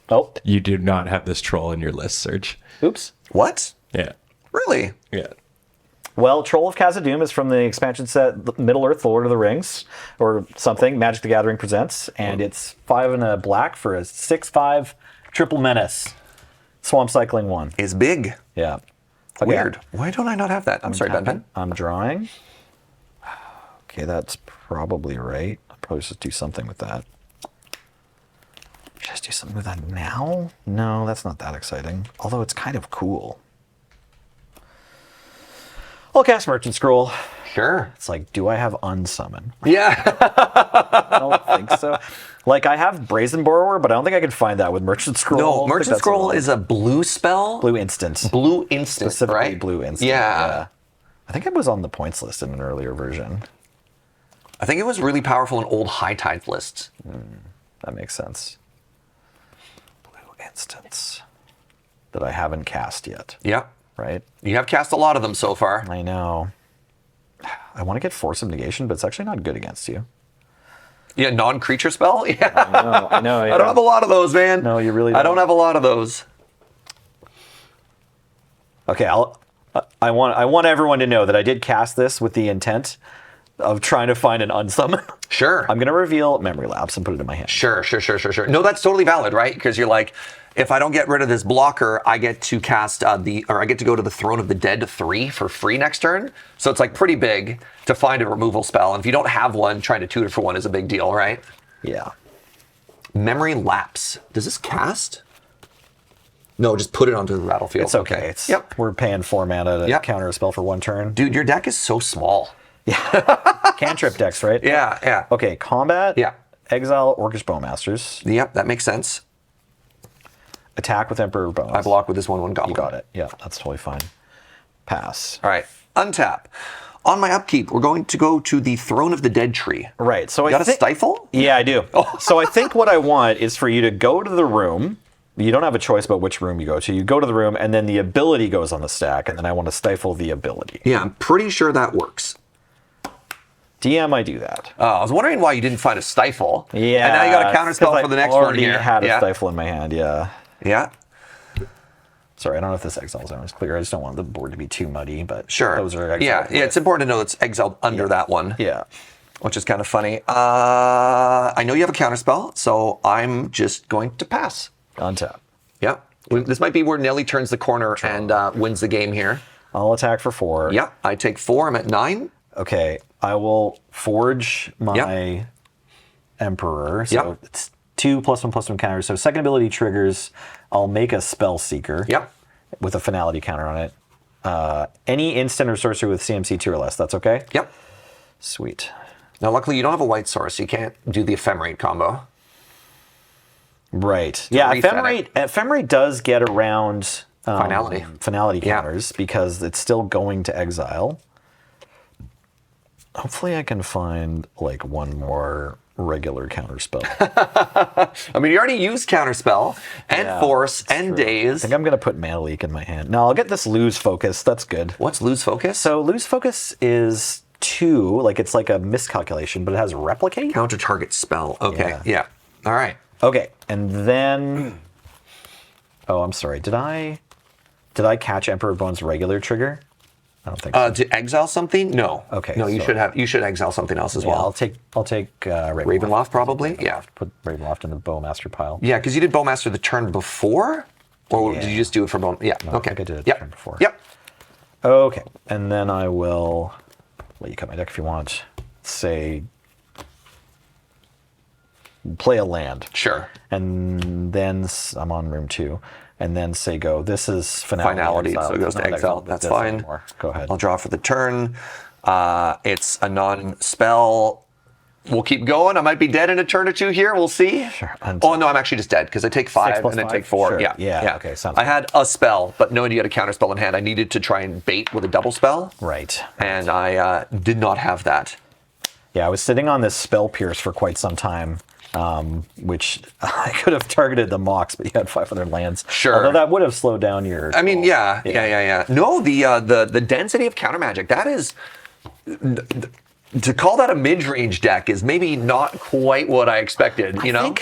[SPEAKER 2] Oh.
[SPEAKER 3] you do not have this troll in your list, Serge.
[SPEAKER 2] Oops.
[SPEAKER 1] What?
[SPEAKER 3] Yeah.
[SPEAKER 1] Really?
[SPEAKER 3] Yeah.
[SPEAKER 2] Well, Troll of Khazad-dûm is from the expansion set Middle-earth, Lord of the Rings, or something, Magic the Gathering presents, and it's 5 and a black for a 6/5 triple menace. Swamp Cycling 1.
[SPEAKER 1] Is big.
[SPEAKER 2] Yeah.
[SPEAKER 1] Weird. Why don't I not have that? I'm sorry, Ben.
[SPEAKER 2] I'm drawing. Okay, that's probably right. I'll probably just do something with that. Should I just do something with that now? No, that's not that exciting. Although it's kind of cool. I'll cast Merchant Scroll.
[SPEAKER 1] Sure.
[SPEAKER 2] It's like, do I have Unsummon?
[SPEAKER 1] Yeah.
[SPEAKER 2] I don't think so. Like, I have Brazen Borrower, but I don't think I can find that with Merchant Scroll.
[SPEAKER 1] No, Merchant Scroll is a blue spell.
[SPEAKER 2] Blue instant.
[SPEAKER 1] Blue instant,
[SPEAKER 2] Specifically
[SPEAKER 1] right?
[SPEAKER 2] blue instant.
[SPEAKER 1] Yeah.
[SPEAKER 2] I think it was on the points list in an earlier version.
[SPEAKER 1] I think it was really powerful in old High Tide lists.
[SPEAKER 2] That makes sense. Blue instants that I haven't cast yet,
[SPEAKER 1] Yeah.
[SPEAKER 2] right?
[SPEAKER 1] You have cast a lot of them so far.
[SPEAKER 2] I know. I want to get Force of Negation, but it's actually not good against you.
[SPEAKER 1] Yeah, non-creature spell? Yeah.
[SPEAKER 2] I know.
[SPEAKER 1] I don't have a lot of those, man.
[SPEAKER 2] No, you really
[SPEAKER 1] I don't have a lot of those.
[SPEAKER 2] Okay, I want everyone to know that I did cast this with the intent of trying to find an unsummon.
[SPEAKER 1] Sure.
[SPEAKER 2] I'm going to reveal Memory Lapse and put it in my hand.
[SPEAKER 1] Sure. No, that's totally valid, right? Because you're like, if I don't get rid of this blocker, I get to cast I get to go to the Throne of the Dead 3 for free next turn. So it's like pretty big to find a removal spell. And if you don't have one, trying to tutor for one is a big deal, right?
[SPEAKER 2] Yeah.
[SPEAKER 1] Memory Lapse. Does this cast? No, just put it onto the battlefield.
[SPEAKER 2] It's okay. We're paying 4 mana to counter a spell for 1 turn.
[SPEAKER 1] Dude, your deck is so small.
[SPEAKER 2] Cantrip decks, right?
[SPEAKER 1] Yeah.
[SPEAKER 2] Okay, combat.
[SPEAKER 1] Yeah.
[SPEAKER 2] Exile Orcish Bowmasters.
[SPEAKER 1] Yep, that makes sense.
[SPEAKER 2] Attack with Emperor Bones.
[SPEAKER 1] I block with this 1/1 goblin.
[SPEAKER 2] You got it. Yeah, that's totally fine. Pass.
[SPEAKER 1] All right, untap. On my upkeep, we're going to go to the Throne of the Dead tree.
[SPEAKER 2] Right. So
[SPEAKER 1] You got a stifle?
[SPEAKER 2] Yeah, I do. So I think what I want is for you to go to the room. You don't have a choice about which room you go to. You go to the room, and then the ability goes on the stack, and then I want to stifle the ability.
[SPEAKER 1] Yeah, I'm pretty sure that works.
[SPEAKER 2] DM, I do that.
[SPEAKER 1] I was wondering why you didn't find a stifle.
[SPEAKER 2] Yeah.
[SPEAKER 1] And now you got a counter spell for the next one here.
[SPEAKER 2] I already had a
[SPEAKER 1] Yeah.
[SPEAKER 2] stifle in my hand, yeah.
[SPEAKER 1] Yeah.
[SPEAKER 2] Sorry, I don't know if this exile zone is clear. I just don't want the board to be too muddy, but
[SPEAKER 1] Sure.
[SPEAKER 2] those are exiled.
[SPEAKER 1] Yeah, it's important to know it's exiled under that one.
[SPEAKER 2] Yeah.
[SPEAKER 1] Which is kind of funny. I know you have a counter spell, so I'm just going to pass.
[SPEAKER 2] Untap.
[SPEAKER 1] Yeah. This might be where Nelly turns the corner and wins the game here.
[SPEAKER 2] I'll attack for 4.
[SPEAKER 1] Yeah, I take 4. I'm at 9.
[SPEAKER 2] Okay, I will forge my Emperor. So it's 2+1/+1 counters. So second ability triggers. I'll make a Spell Seeker.
[SPEAKER 1] Yep.
[SPEAKER 2] With a finality counter on it. Any instant or sorcery with CMC 2 or less. That's okay?
[SPEAKER 1] Yep.
[SPEAKER 2] Sweet.
[SPEAKER 1] Now, luckily, you don't have a white source, so you can't do the Ephemerate combo.
[SPEAKER 2] Right. Yeah,
[SPEAKER 1] reset
[SPEAKER 2] Ephemerate does get around
[SPEAKER 1] Finality.
[SPEAKER 2] counters because it's still going to exile. Hopefully I can find like one more regular counter spell.
[SPEAKER 1] I mean, you already used Counterspell and Force and
[SPEAKER 2] I
[SPEAKER 1] Daze.
[SPEAKER 2] think I'm going to put Mana Leak in my hand. No, I'll get this Lose Focus. That's good.
[SPEAKER 1] What's Lose Focus?
[SPEAKER 2] So Lose Focus is 2, like it's like a miscalculation, but it has Replicate.
[SPEAKER 1] Counter target spell. Okay. Yeah. All right.
[SPEAKER 2] Okay, and then... Oh, I'm sorry. Did I catch Emperor Bone's regular trigger? I don't think so.
[SPEAKER 1] To exile something? No.
[SPEAKER 2] Okay,
[SPEAKER 1] No, you
[SPEAKER 2] so-
[SPEAKER 1] should exile something else as
[SPEAKER 2] Yeah,
[SPEAKER 1] well.
[SPEAKER 2] I'll take
[SPEAKER 1] Ravenloft probably. Yeah.
[SPEAKER 2] Put Ravenloft in the Bowmaster pile.
[SPEAKER 1] Yeah, because you did Bowmaster the turn before, or did you just do it for Bow? Yeah. Okay.
[SPEAKER 2] I think I did it
[SPEAKER 1] Yep.
[SPEAKER 2] the turn before.
[SPEAKER 1] Yep.
[SPEAKER 2] Okay, and then I will let you cut my deck if you want. Say, play a land.
[SPEAKER 1] Sure.
[SPEAKER 2] And then I'm on room 2. And then say go. This is finality.
[SPEAKER 1] So it goes to exile. That's fine.
[SPEAKER 2] Anymore. Go ahead.
[SPEAKER 1] I'll draw for the turn. It's a non-spell. We'll keep going. I might be dead in a turn or two here. We'll see.
[SPEAKER 2] Sure.
[SPEAKER 1] Oh, no, I'm actually just dead because I take 5
[SPEAKER 2] plus
[SPEAKER 1] and then
[SPEAKER 2] 5?
[SPEAKER 1] take 4.
[SPEAKER 2] Sure.
[SPEAKER 1] Yeah.
[SPEAKER 2] Yeah, okay, sounds
[SPEAKER 1] I
[SPEAKER 2] good.
[SPEAKER 1] had a spell, but knowing you had a counter spell in hand, I needed to try and bait with a double spell.
[SPEAKER 2] Right.
[SPEAKER 1] And I did not have that.
[SPEAKER 2] Yeah, I was sitting on this Spell Pierce for quite some time, which I could have targeted the Mox, but you had 500 lands.
[SPEAKER 1] Sure.
[SPEAKER 2] Although that would have slowed down your...
[SPEAKER 1] I mean, yeah. No, the density of counter magic, that is... To call that a mid-range deck is maybe not quite what I expected, you know?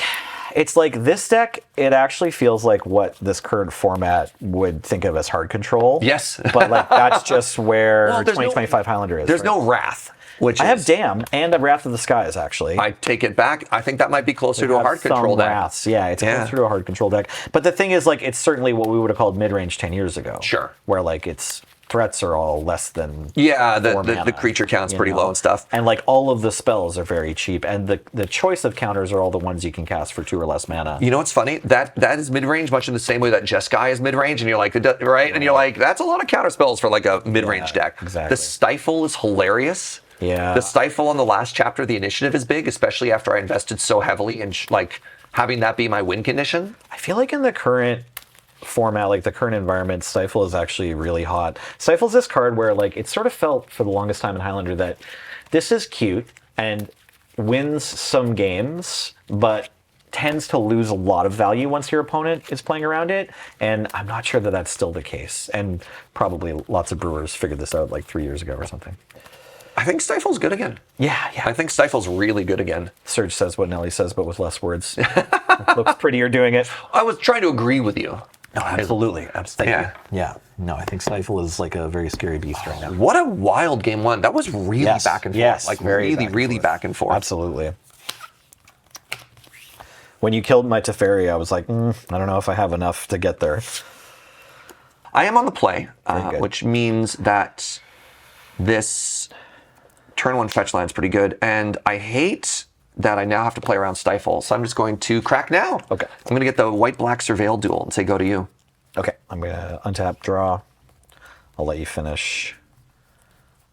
[SPEAKER 2] It's like this deck, it actually feels like what this current format would think of as hard control.
[SPEAKER 1] Yes.
[SPEAKER 2] But like that's just where
[SPEAKER 1] Well, there's
[SPEAKER 2] 2025 Highlander is.
[SPEAKER 1] There's
[SPEAKER 2] right?
[SPEAKER 1] no Wrath, which
[SPEAKER 2] I have
[SPEAKER 1] is,
[SPEAKER 2] Dam and a Wrath of the Skies, actually.
[SPEAKER 1] I take it back. I think that might be closer to a
[SPEAKER 2] Have
[SPEAKER 1] hard
[SPEAKER 2] some
[SPEAKER 1] control deck.
[SPEAKER 2] Wraths. Yeah, it's closer to a hard control deck. But the thing is, like, it's certainly what we would have called mid-range 10 years ago.
[SPEAKER 1] Sure.
[SPEAKER 2] Where, like, its threats are all less than
[SPEAKER 1] Yeah,
[SPEAKER 2] 4
[SPEAKER 1] the
[SPEAKER 2] mana,
[SPEAKER 1] creature count's
[SPEAKER 2] you
[SPEAKER 1] pretty
[SPEAKER 2] know?
[SPEAKER 1] low and stuff.
[SPEAKER 2] And, like, all of the spells are very cheap. And the choice of counters are all the ones you can cast for 2 or less mana.
[SPEAKER 1] You know what's funny? That is mid-range, much in the same way that Jeskai is mid-range, and you're like, right? And you're like, that's a lot of counter spells for like a mid-range deck.
[SPEAKER 2] exactly.
[SPEAKER 1] The Stifle is hilarious.
[SPEAKER 2] Yeah.
[SPEAKER 1] The Stifle on the last chapter of the initiative is big, especially after I invested so heavily in like having that be my win condition.
[SPEAKER 2] I feel like in the current format, like the current environment, Stifle is actually really hot. Stifle's this card where like it sort of felt for the longest time in Highlander that this is cute and wins some games, but tends to lose a lot of value once your opponent is playing around it. And I'm not sure that that's still the case. And probably lots of brewers figured this out like 3 years ago or something.
[SPEAKER 1] I think Stifle's good again.
[SPEAKER 2] Yeah.
[SPEAKER 1] I think Stifle's really good again.
[SPEAKER 2] Serge says what Nelly says, but with less words. Looks prettier doing it.
[SPEAKER 1] I was trying to agree with you.
[SPEAKER 2] No, absolutely.
[SPEAKER 1] Yeah.
[SPEAKER 2] Yeah. No, I think Stifle is like a very scary beast right now.
[SPEAKER 1] What a wild game one. That was really back and forth.
[SPEAKER 2] Yes,
[SPEAKER 1] Like
[SPEAKER 2] very
[SPEAKER 1] really back and forth.
[SPEAKER 2] Absolutely. When you killed my Teferi, I was like, I don't know if I have enough to get there.
[SPEAKER 1] I am on the play,
[SPEAKER 2] good.
[SPEAKER 1] which means that this turn 1 fetch land's pretty good. And I hate that I now have to play around Stifle, so I'm just going to crack now.
[SPEAKER 2] Okay.
[SPEAKER 1] I'm going to get the white-black Surveil duel and say go to you.
[SPEAKER 2] Okay, I'm going to untap, draw. I'll let you finish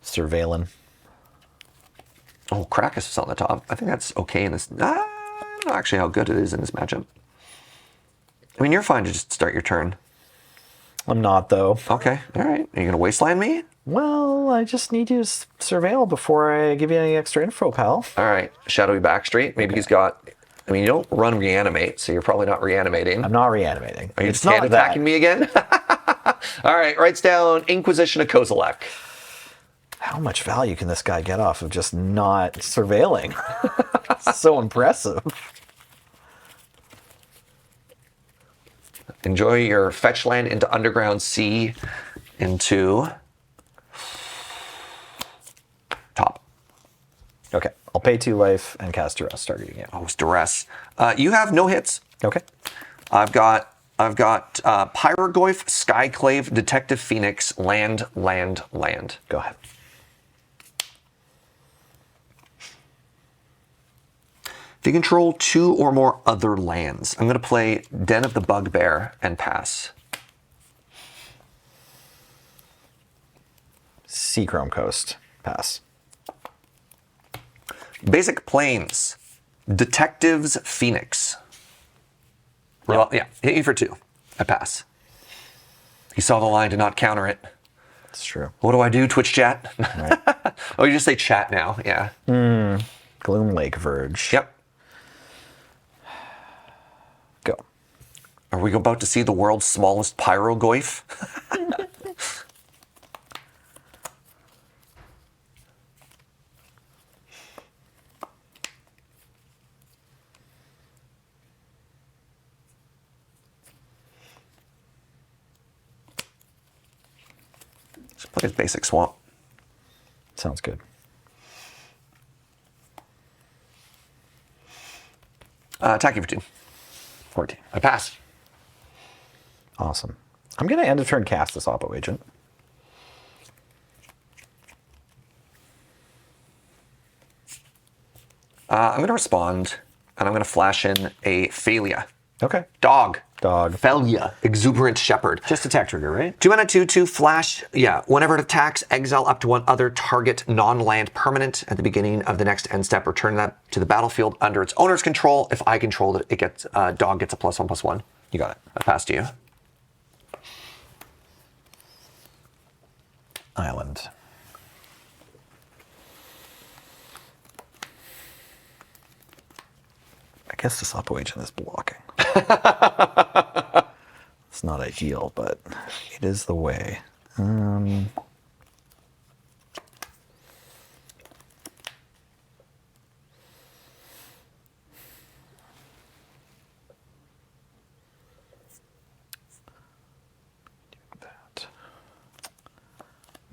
[SPEAKER 2] surveilling.
[SPEAKER 1] Oh, Krakus is on the top. I think that's okay in this. I don't know actually how good it is in this matchup. I mean, you're fine to just start your turn.
[SPEAKER 2] I'm not, though.
[SPEAKER 1] Okay, all right. Are you going to wasteland me?
[SPEAKER 2] Well, I just need you to surveil before I give you any extra info, pal.
[SPEAKER 1] All right, Shadowy Backstreet. Maybe he's got. I mean, you don't run reanimate, so you're probably not reanimating.
[SPEAKER 2] I'm not reanimating.
[SPEAKER 1] Are you
[SPEAKER 2] It's
[SPEAKER 1] just
[SPEAKER 2] not
[SPEAKER 1] attacking
[SPEAKER 2] that.
[SPEAKER 1] me again? All right, writes down Inquisition of Kozilek.
[SPEAKER 2] How much value can this guy get off of just not surveilling? So impressive.
[SPEAKER 1] Enjoy your fetch land into Underground Sea, into top.
[SPEAKER 2] Okay, I'll pay 2 life and cast Duress targeting you.
[SPEAKER 1] Oh, it's duress. You have no hits.
[SPEAKER 2] Okay.
[SPEAKER 1] I've got Pyrogoyf, Skyclave, Detective Phoenix, land.
[SPEAKER 2] Go ahead.
[SPEAKER 1] If you control 2 or more other lands, I'm going to play Den of the Bugbear and pass.
[SPEAKER 2] Seachrome Coast. Pass.
[SPEAKER 1] Basic Plains, Detectives Phoenix. Well, yeah, hit you for 2. I pass. He saw the line to not counter it.
[SPEAKER 2] It's true.
[SPEAKER 1] What do I do, Twitch chat?
[SPEAKER 2] Right.
[SPEAKER 1] Oh, you just say chat now. Yeah.
[SPEAKER 2] Gloom Lake Verge.
[SPEAKER 1] Yep.
[SPEAKER 2] Go.
[SPEAKER 1] Are we about to see the world's smallest Pyrogoyf? Just play his basic swamp.
[SPEAKER 2] Sounds good.
[SPEAKER 1] Attack you for 2.
[SPEAKER 2] 14.
[SPEAKER 1] I pass.
[SPEAKER 2] Awesome. I'm going to end of turn cast this Oppo Agent.
[SPEAKER 1] I'm going to respond, and I'm going to flash in a Phalia.
[SPEAKER 2] Okay.
[SPEAKER 1] Dog.
[SPEAKER 2] Dog.
[SPEAKER 1] Phalia. Exuberant Shepherd.
[SPEAKER 2] Just attack trigger, right?
[SPEAKER 1] 2 mana, 2/2, flash. Yeah, whenever it attacks, exile up to 1 other target non-land permanent at the beginning of the next end step. Return that to the battlefield under its owner's control. If I control it, dog gets a +1/+1.
[SPEAKER 2] You got it.
[SPEAKER 1] I pass to you.
[SPEAKER 2] Island. I guess this Oppo Agent is blocking. It's not ideal, but it is the way.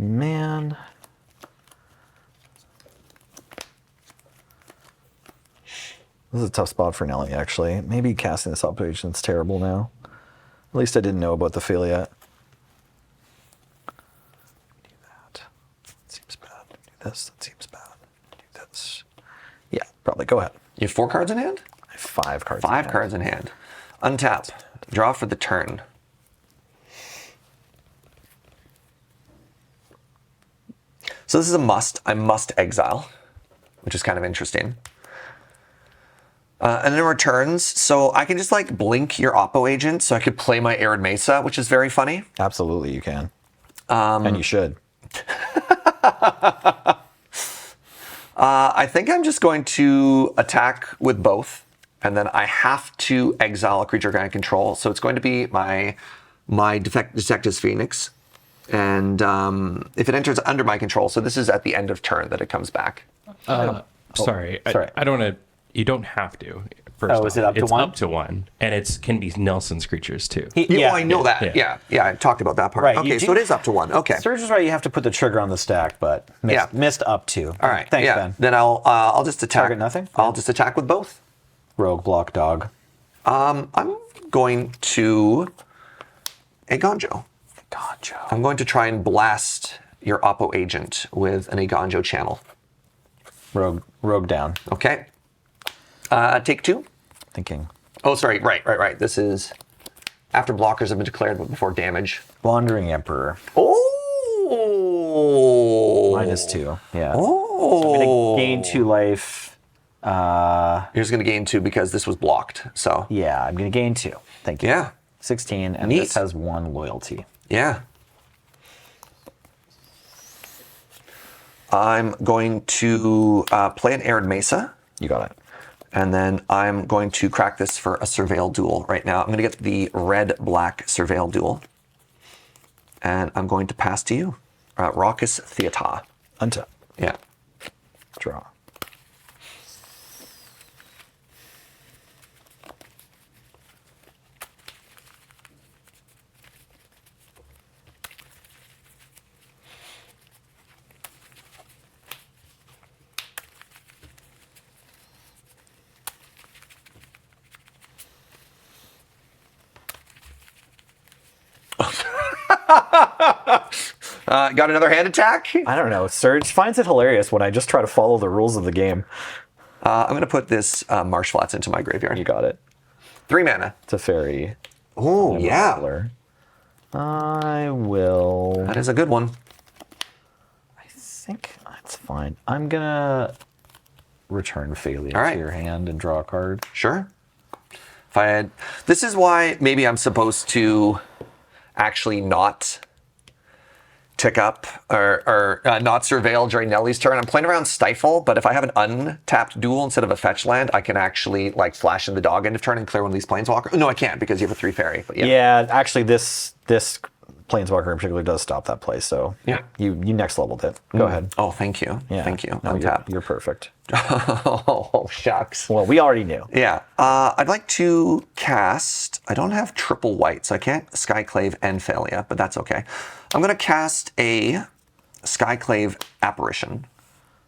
[SPEAKER 2] Man. This is a tough spot for Nelly, actually. Maybe casting this Oppo Agent's terrible now. At least I didn't know about the fail yet. Do that. Seems bad. Do this. That seems bad. Do this. Yeah, probably. Go ahead.
[SPEAKER 1] You have 4 cards in hand?
[SPEAKER 2] I have 5 cards.
[SPEAKER 1] 5 cards in hand. Untap. Draw for the turn. So this is a must. I must exile, which is kind of interesting. And then returns, so I can just like blink your Oppo Agent, so I could play my Arid Mesa, which is very funny.
[SPEAKER 2] Absolutely, you can. And you should.
[SPEAKER 1] I think I'm just going to attack with both, and then I have to exile a creature I control. So it's going to be my Detective's Phoenix, and if it enters under my control, so this is at the end of turn that it comes back.
[SPEAKER 3] Sorry.
[SPEAKER 2] sorry.
[SPEAKER 3] I don't want to. You don't have to. First
[SPEAKER 4] Oh, is it up to
[SPEAKER 3] it's
[SPEAKER 4] 1?
[SPEAKER 3] up to 1, and it can be Nelson's creatures too.
[SPEAKER 1] Yeah, I know that.
[SPEAKER 3] Yeah.
[SPEAKER 1] Yeah, I talked about that part.
[SPEAKER 4] Right,
[SPEAKER 1] Okay,
[SPEAKER 4] you
[SPEAKER 1] so
[SPEAKER 4] do-
[SPEAKER 1] it is up to 1. Okay.
[SPEAKER 4] Serge is right. You have to put the trigger on the stack, but missed up to.
[SPEAKER 1] All right.
[SPEAKER 4] Thanks,
[SPEAKER 1] yeah.
[SPEAKER 4] Ben.
[SPEAKER 1] Then I'll just attack.
[SPEAKER 4] Target nothing?
[SPEAKER 1] I'll just attack with both.
[SPEAKER 4] Rogue block dog.
[SPEAKER 1] I'm going to Agonjo.
[SPEAKER 4] Gotcha.
[SPEAKER 1] I'm going to try and blast your Oppo Agent with an Agonjo channel.
[SPEAKER 4] Rogue down.
[SPEAKER 1] Okay. Take 2.
[SPEAKER 4] Thinking.
[SPEAKER 1] Oh, sorry. Right. This is after blockers have been declared, but before damage.
[SPEAKER 4] Wandering Emperor.
[SPEAKER 1] Oh.
[SPEAKER 4] -2. Yeah.
[SPEAKER 1] Oh.
[SPEAKER 4] I'm gonna gain 2 life.
[SPEAKER 1] You're just going to gain 2 because this was blocked. So
[SPEAKER 4] Yeah, I'm gonna gain 2. Thank you.
[SPEAKER 1] yeah.
[SPEAKER 4] 16, and
[SPEAKER 1] Neat.
[SPEAKER 4] this has 1 loyalty.
[SPEAKER 1] Yeah. I'm going to play an Arid Mesa,
[SPEAKER 2] You got it.
[SPEAKER 1] and then I'm going to crack this for a Surveil Duel right now. I'm going to get the red-black Surveil Duel, and I'm going to pass to you. Raucous Theata.
[SPEAKER 2] Untap.
[SPEAKER 1] Yeah.
[SPEAKER 2] Draw.
[SPEAKER 1] Got another hand attack?
[SPEAKER 2] I don't know. Serge finds it hilarious when I just try to follow the rules of the game.
[SPEAKER 1] I'm going to put this Marsh Flats into my graveyard.
[SPEAKER 2] You got it.
[SPEAKER 1] 3 mana.
[SPEAKER 2] It's a fairy.
[SPEAKER 1] Oh, yeah.
[SPEAKER 2] Rattler. I will.
[SPEAKER 1] That is a good one.
[SPEAKER 2] I think that's fine. I'm gonna return Failure
[SPEAKER 1] All right.
[SPEAKER 2] to your hand and draw a card.
[SPEAKER 1] Sure. If I had, this is why maybe I'm supposed to actually not tick up or not surveil during Nelly's turn. I'm playing around Stifle, but if I have an untapped duel instead of a fetch land, I can actually like flash in the dog end of turn and clear one of these planeswalkers. No, I can't because you have a 3 fairy. But yeah.
[SPEAKER 2] Yeah, actually, this Planeswalker in particular does stop that play. So
[SPEAKER 1] Yeah.
[SPEAKER 2] you next leveled it. Go ahead.
[SPEAKER 1] Oh, thank you.
[SPEAKER 2] Yeah.
[SPEAKER 1] Thank you.
[SPEAKER 2] No,
[SPEAKER 1] Untap.
[SPEAKER 2] you're perfect.
[SPEAKER 1] Oh, shucks.
[SPEAKER 2] Well, we already knew.
[SPEAKER 1] Yeah. I'd like to cast, I don't have triple white, so I can't Skyclave and Thalia, but that's okay. I'm going to cast a Skyclave Apparition.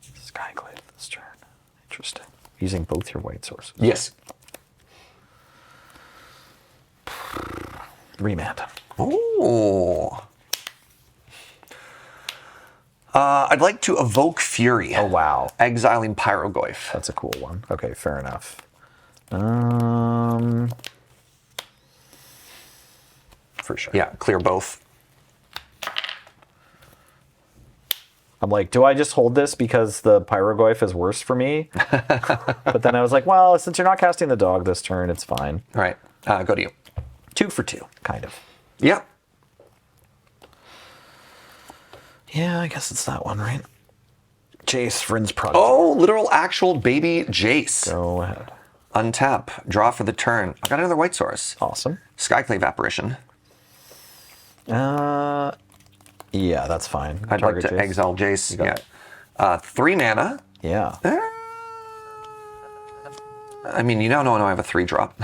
[SPEAKER 2] Skyclave this turn. Interesting. Using both your white sources.
[SPEAKER 1] Yes.
[SPEAKER 2] Remand.
[SPEAKER 1] Oh. I'd like to evoke Fury.
[SPEAKER 2] Oh, wow.
[SPEAKER 1] Exiling Pyrogoyf.
[SPEAKER 2] That's a cool one. Okay, fair enough. For sure.
[SPEAKER 1] Yeah, clear both.
[SPEAKER 2] I'm like, do I just hold this because the Pyrogoyf is worse for me? But then I was like, well, since you're not casting the dog this turn, it's fine.
[SPEAKER 1] All right. Go to you.
[SPEAKER 2] 2 for 2, kind of.
[SPEAKER 1] Yeah.
[SPEAKER 2] Yeah, I guess it's that one, right? Jace, Vryn's Prodigy.
[SPEAKER 1] Oh, literal actual baby Jace.
[SPEAKER 2] Go ahead.
[SPEAKER 1] Untap. Draw for the turn. I got another white source.
[SPEAKER 2] Awesome.
[SPEAKER 1] Skyclave Apparition.
[SPEAKER 2] Yeah, that's fine.
[SPEAKER 1] I'd
[SPEAKER 2] Target
[SPEAKER 1] like to
[SPEAKER 2] Jace.
[SPEAKER 1] exile Jace.
[SPEAKER 2] got
[SPEAKER 1] Yeah. 3 mana.
[SPEAKER 2] Yeah.
[SPEAKER 1] I mean, you now know I have a 3-drop.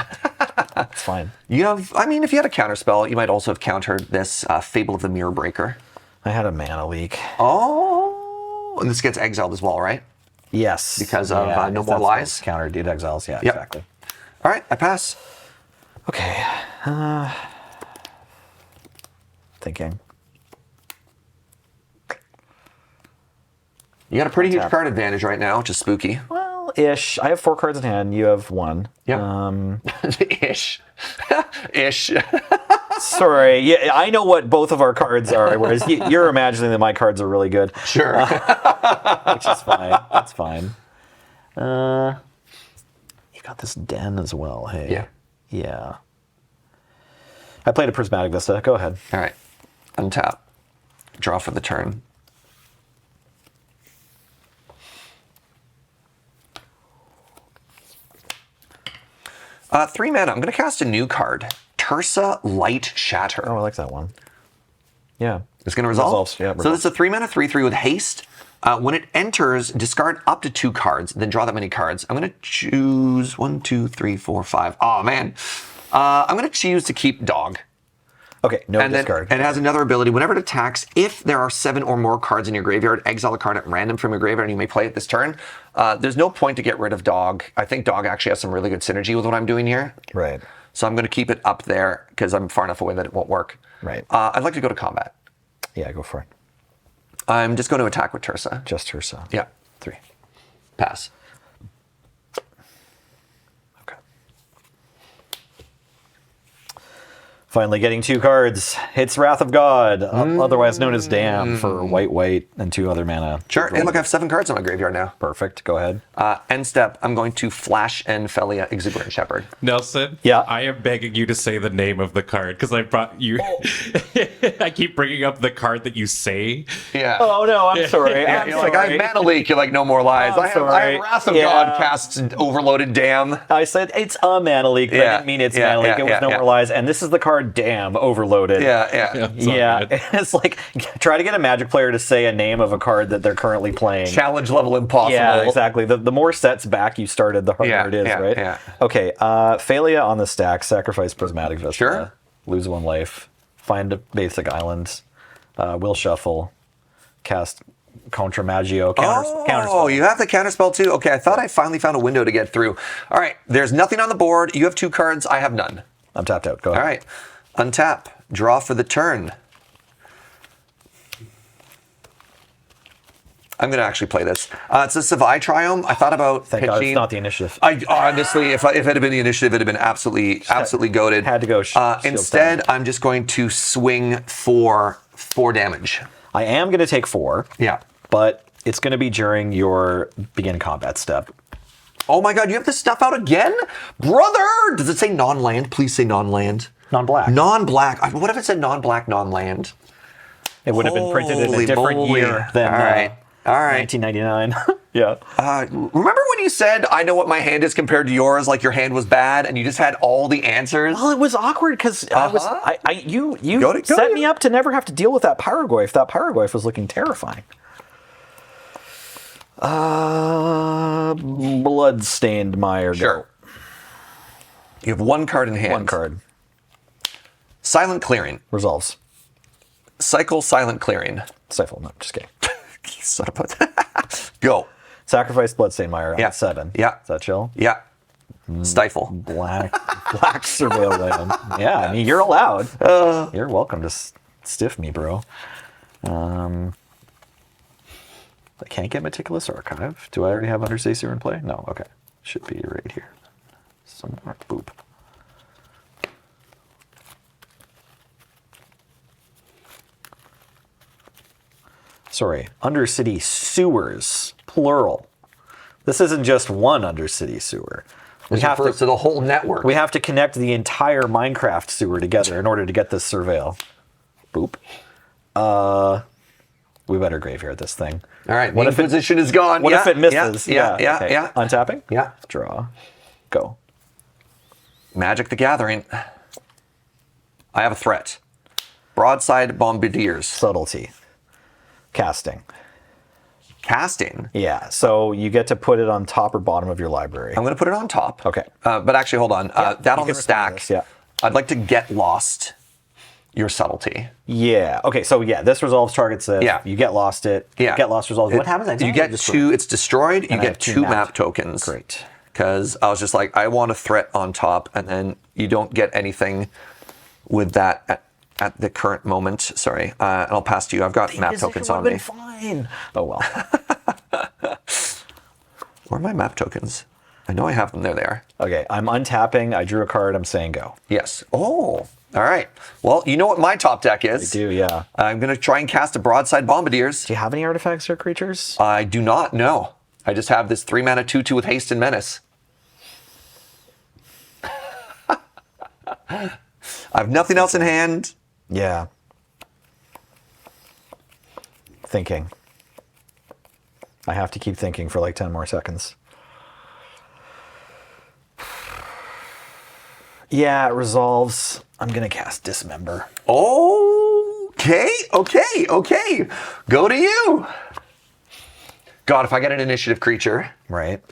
[SPEAKER 2] It's fine.
[SPEAKER 1] You have, I mean, if you had a counterspell, you might also have countered this Fable of the Mirror Breaker.
[SPEAKER 2] I had a mana leak.
[SPEAKER 1] Oh, and this gets exiled as well, right?
[SPEAKER 2] Yes.
[SPEAKER 1] Because of No More Lies.
[SPEAKER 4] Counter deed exiles. Yeah,
[SPEAKER 1] Yep.
[SPEAKER 4] exactly.
[SPEAKER 1] All right, I pass.
[SPEAKER 2] Okay. Thinking.
[SPEAKER 1] You got a pretty huge
[SPEAKER 2] Tap.
[SPEAKER 1] card advantage right now, which is spooky.
[SPEAKER 2] Well, ish. I have 4 cards in hand. You have 1.
[SPEAKER 1] Yep. Ish. Ish.
[SPEAKER 2] Sorry. Yeah, I know what both of our cards are, whereas you're imagining that my cards are really good.
[SPEAKER 1] Sure.
[SPEAKER 4] Which is fine. That's fine. You got this den as well. Hey.
[SPEAKER 1] Yeah.
[SPEAKER 4] Yeah. I played a Prismatic Vista. Go ahead.
[SPEAKER 1] All right. Untap. Draw for the turn. Three mana. I'm going to cast a new card. Tersa Light Shatter.
[SPEAKER 2] Oh, I like that one. Yeah.
[SPEAKER 1] It's going to resolve.
[SPEAKER 2] Resolves, yeah,
[SPEAKER 1] So this is a 3 mana 3/3 with haste. When it enters, discard up to 2 cards, then draw that many cards. I'm going to choose 1, 2, 3, 4, 5. Oh man. I'm going to choose to keep dog.
[SPEAKER 2] Okay, no
[SPEAKER 1] And then
[SPEAKER 2] discard.
[SPEAKER 1] and it has another ability. Whenever it attacks, if there are 7 or more cards in your graveyard, exile a card at random from your graveyard, and you may play it this turn. There's no point to get rid of dog. I think dog actually has some really good synergy with what I'm doing here.
[SPEAKER 2] Right.
[SPEAKER 1] So I'm going to keep it up there because I'm far enough away that it won't work.
[SPEAKER 2] Right.
[SPEAKER 1] I'd like to go to combat.
[SPEAKER 2] Yeah, go for it.
[SPEAKER 1] I'm just going to attack with Tersa.
[SPEAKER 2] Just Tersa.
[SPEAKER 1] Yeah.
[SPEAKER 2] 3.
[SPEAKER 1] Pass.
[SPEAKER 2] Okay. Finally getting 2 cards. It's Wrath of God, otherwise known as Damn, for white, and 2 other mana.
[SPEAKER 1] Sure. Hey, look, I have 7 cards in my graveyard now.
[SPEAKER 2] Perfect. Go ahead.
[SPEAKER 1] End step, I'm going to flash and Felia Exuberant Shepherd.
[SPEAKER 3] Nelson,
[SPEAKER 2] Yeah?
[SPEAKER 3] I am begging you to say the name of the card because I brought you. I keep bringing up the card that you say.
[SPEAKER 1] Yeah.
[SPEAKER 2] Oh, no, I'm sorry.
[SPEAKER 1] Yeah,
[SPEAKER 2] I'm
[SPEAKER 1] you're like, I
[SPEAKER 2] sorry.
[SPEAKER 1] have Mana Leak. You're like, no more lies.
[SPEAKER 2] I'm
[SPEAKER 1] I have
[SPEAKER 2] sorry.
[SPEAKER 1] Wrath of
[SPEAKER 2] Yeah.
[SPEAKER 1] God casts Overloaded Damn.
[SPEAKER 2] I said it's a mana leak, but I
[SPEAKER 1] Yeah,
[SPEAKER 2] didn't mean it's
[SPEAKER 1] yeah,
[SPEAKER 2] mana leak.
[SPEAKER 1] yeah,
[SPEAKER 2] It was
[SPEAKER 1] yeah,
[SPEAKER 2] no
[SPEAKER 1] yeah.
[SPEAKER 2] more lies. And this is the card Damn Overloaded.
[SPEAKER 1] Yeah.
[SPEAKER 3] It's all
[SPEAKER 2] Yeah,
[SPEAKER 3] good.
[SPEAKER 2] it's like try to get a Magic player to say a name of a card that they're currently playing.
[SPEAKER 1] Challenge level impossible.
[SPEAKER 2] Yeah, exactly. The more sets back you started, the harder
[SPEAKER 1] Yeah,
[SPEAKER 2] it is,
[SPEAKER 1] yeah,
[SPEAKER 2] right?
[SPEAKER 1] yeah.
[SPEAKER 2] Okay, Phalia on the stack, sacrifice Prismatic Vista.
[SPEAKER 1] Sure.
[SPEAKER 2] Lose 1 life, find a basic island, will shuffle, cast Contra Magio, counterspell.
[SPEAKER 1] Oh, you have the counterspell too? Okay, I thought I finally found a window to get through. All right, there's nothing on the board. You have 2 cards. I have none.
[SPEAKER 2] I'm tapped out. Go ahead.
[SPEAKER 1] All right, untap. Draw for the turn. I'm going to actually play this. It's a Savai Triome. I thought about
[SPEAKER 2] Thank
[SPEAKER 1] pitching.
[SPEAKER 2] God it's not the initiative.
[SPEAKER 1] I honestly, if it had been the initiative, it'd have been absolutely goated.
[SPEAKER 2] Had to go shield
[SPEAKER 1] instead,
[SPEAKER 2] down.
[SPEAKER 1] I'm just going to swing for 4 damage.
[SPEAKER 2] I am going to take 4.
[SPEAKER 1] Yeah.
[SPEAKER 2] But it's going to be during your begin combat step.
[SPEAKER 1] Oh my God, you have this stuff out again? Brother! Does it say non-land? Please say non-land.
[SPEAKER 4] Non-black.
[SPEAKER 1] Non-black. What if it said non-black, non-land?
[SPEAKER 2] It would have been printed in a
[SPEAKER 1] Holy
[SPEAKER 2] different
[SPEAKER 1] moly.
[SPEAKER 2] year than
[SPEAKER 1] All right.
[SPEAKER 2] 1999. Yeah.
[SPEAKER 1] Remember when you said, I know what my hand is compared to yours, like your hand was bad, and you just had all the answers?
[SPEAKER 2] Well, it was awkward because you
[SPEAKER 1] Go
[SPEAKER 2] set
[SPEAKER 1] to-
[SPEAKER 2] me up to never have to deal with that Pyroglyph. That Pyroglyph was looking terrifying. Bloodstained Mire.
[SPEAKER 1] Sure. You have 1 card in hand.
[SPEAKER 2] 1 card.
[SPEAKER 1] Silent Clearing.
[SPEAKER 2] Resolves.
[SPEAKER 1] Cycle Silent Clearing.
[SPEAKER 2] Stifle. No, just kidding.
[SPEAKER 1] Son of a... Go.
[SPEAKER 2] Sacrifice Bloodstained Mire on
[SPEAKER 1] Yeah.
[SPEAKER 2] 7.
[SPEAKER 1] Yeah.
[SPEAKER 2] Is that chill?
[SPEAKER 1] Yeah. Stifle.
[SPEAKER 2] Black Surveil Land. Yeah, I mean, you're allowed. You're welcome to stiff me, bro. I can't get Meticulous Archive. Do I already have Undersea Sewer in play? No, okay. Should be right here. Somewhere. Boop. Sorry, Undercity Sewers, plural. This isn't just one Undercity sewer. We have
[SPEAKER 1] refers to the whole network.
[SPEAKER 2] we have to connect the entire Minecraft sewer together in order to get this surveil. Boop. We better graveyard this thing.
[SPEAKER 1] All right,
[SPEAKER 2] What
[SPEAKER 1] main
[SPEAKER 2] if it-
[SPEAKER 1] position is gone.
[SPEAKER 2] What
[SPEAKER 1] Yeah,
[SPEAKER 2] if it misses?
[SPEAKER 1] Yeah.
[SPEAKER 2] Okay. Untapping?
[SPEAKER 1] Yeah.
[SPEAKER 2] Draw. Go.
[SPEAKER 1] Magic the Gathering. I have a threat. Broadside Bombardiers.
[SPEAKER 2] Subtlety. Casting.
[SPEAKER 1] Casting.
[SPEAKER 2] Yeah, so you get to put it on top or bottom of your library.
[SPEAKER 1] I'm going to put it on top.
[SPEAKER 2] Okay.
[SPEAKER 1] But actually, hold on. That
[SPEAKER 2] you
[SPEAKER 1] on
[SPEAKER 2] can
[SPEAKER 1] the
[SPEAKER 2] respond
[SPEAKER 1] stack.
[SPEAKER 2] to this, yeah.
[SPEAKER 1] I'd like to get lost. your subtlety.
[SPEAKER 2] Yeah. Okay. So yeah, this resolves targets this.
[SPEAKER 1] Yeah.
[SPEAKER 2] You get lost it.
[SPEAKER 1] Yeah.
[SPEAKER 2] Get lost resolves. What happens next?
[SPEAKER 1] You get two. It's destroyed. You
[SPEAKER 2] I have
[SPEAKER 1] get
[SPEAKER 2] two
[SPEAKER 1] two
[SPEAKER 2] map
[SPEAKER 1] map tokens.
[SPEAKER 2] Great.
[SPEAKER 1] Because I was just like, I want a threat on top, and then you don't get anything with that at the current moment. Sorry, and I'll pass to you. I've got map tokens on me.
[SPEAKER 2] Fine. Oh well.
[SPEAKER 1] Where are my map tokens? I know I have them. There they are.
[SPEAKER 2] Okay. I'm untapping. I drew a card. I'm saying go.
[SPEAKER 1] Yes. Oh, all right. Well, you know what my top deck is.
[SPEAKER 2] I do. Yeah.
[SPEAKER 1] I'm going to try and cast a Broadside Bombardiers.
[SPEAKER 2] Do you have any artifacts or creatures?
[SPEAKER 1] I do not know. I just have this 3-mana 2/2 with Haste and Menace. I have nothing else in hand.
[SPEAKER 2] Yeah. Thinking. I have to keep thinking for like 10 more seconds. Yeah, it resolves. I'm going to cast Dismember.
[SPEAKER 1] Okay. Go to you. God, if I get an initiative creature.
[SPEAKER 2] Right.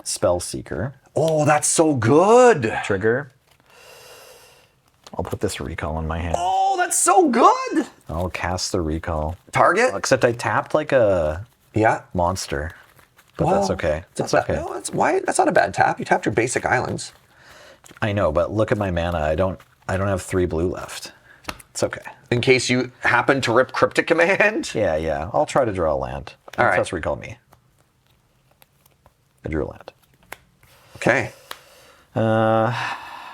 [SPEAKER 2] Spell Seeker.
[SPEAKER 1] Oh, that's so good.
[SPEAKER 2] Trigger. I'll put this recall in my hand.
[SPEAKER 1] Oh, that's so good.
[SPEAKER 2] I'll cast the recall.
[SPEAKER 1] Target?
[SPEAKER 2] Except I tapped like a
[SPEAKER 1] Yeah.
[SPEAKER 2] monster. But
[SPEAKER 1] Well,
[SPEAKER 2] that's okay. That's
[SPEAKER 1] not
[SPEAKER 2] okay.
[SPEAKER 1] No, that's not a bad tap. You tapped your basic islands.
[SPEAKER 2] I know, but look at my mana. I don't have 3 blue left. It's okay.
[SPEAKER 1] In case you happen to rip Cryptic Command.
[SPEAKER 2] Yeah. I'll try to draw a land.
[SPEAKER 1] All right.
[SPEAKER 2] That's recall me. I drew a land.
[SPEAKER 1] Okay.
[SPEAKER 2] I'm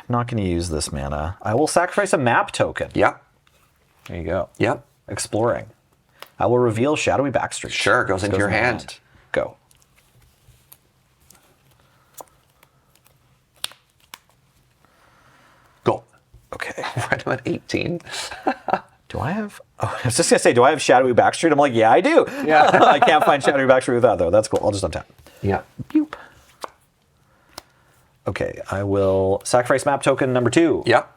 [SPEAKER 2] not going to use this mana. I will sacrifice a map token.
[SPEAKER 1] Yep.
[SPEAKER 2] There you go.
[SPEAKER 1] Yep.
[SPEAKER 2] Exploring. I will reveal Shadowy Backstreet.
[SPEAKER 1] Sure, goes into your
[SPEAKER 2] in my
[SPEAKER 1] hand.
[SPEAKER 2] Go.
[SPEAKER 1] Go.
[SPEAKER 2] Okay.
[SPEAKER 1] Right, I'm at 18.
[SPEAKER 2] Do I have... Oh, I was just going to say, do I have Shadowy Backstreet? I'm like, yeah, I do.
[SPEAKER 1] Yeah.
[SPEAKER 2] I can't find Shadowy Backstreet without, though. That's cool. I'll just untap.
[SPEAKER 1] Yeah.
[SPEAKER 2] Boop. Okay, I will sacrifice map token number 2.
[SPEAKER 1] Yep.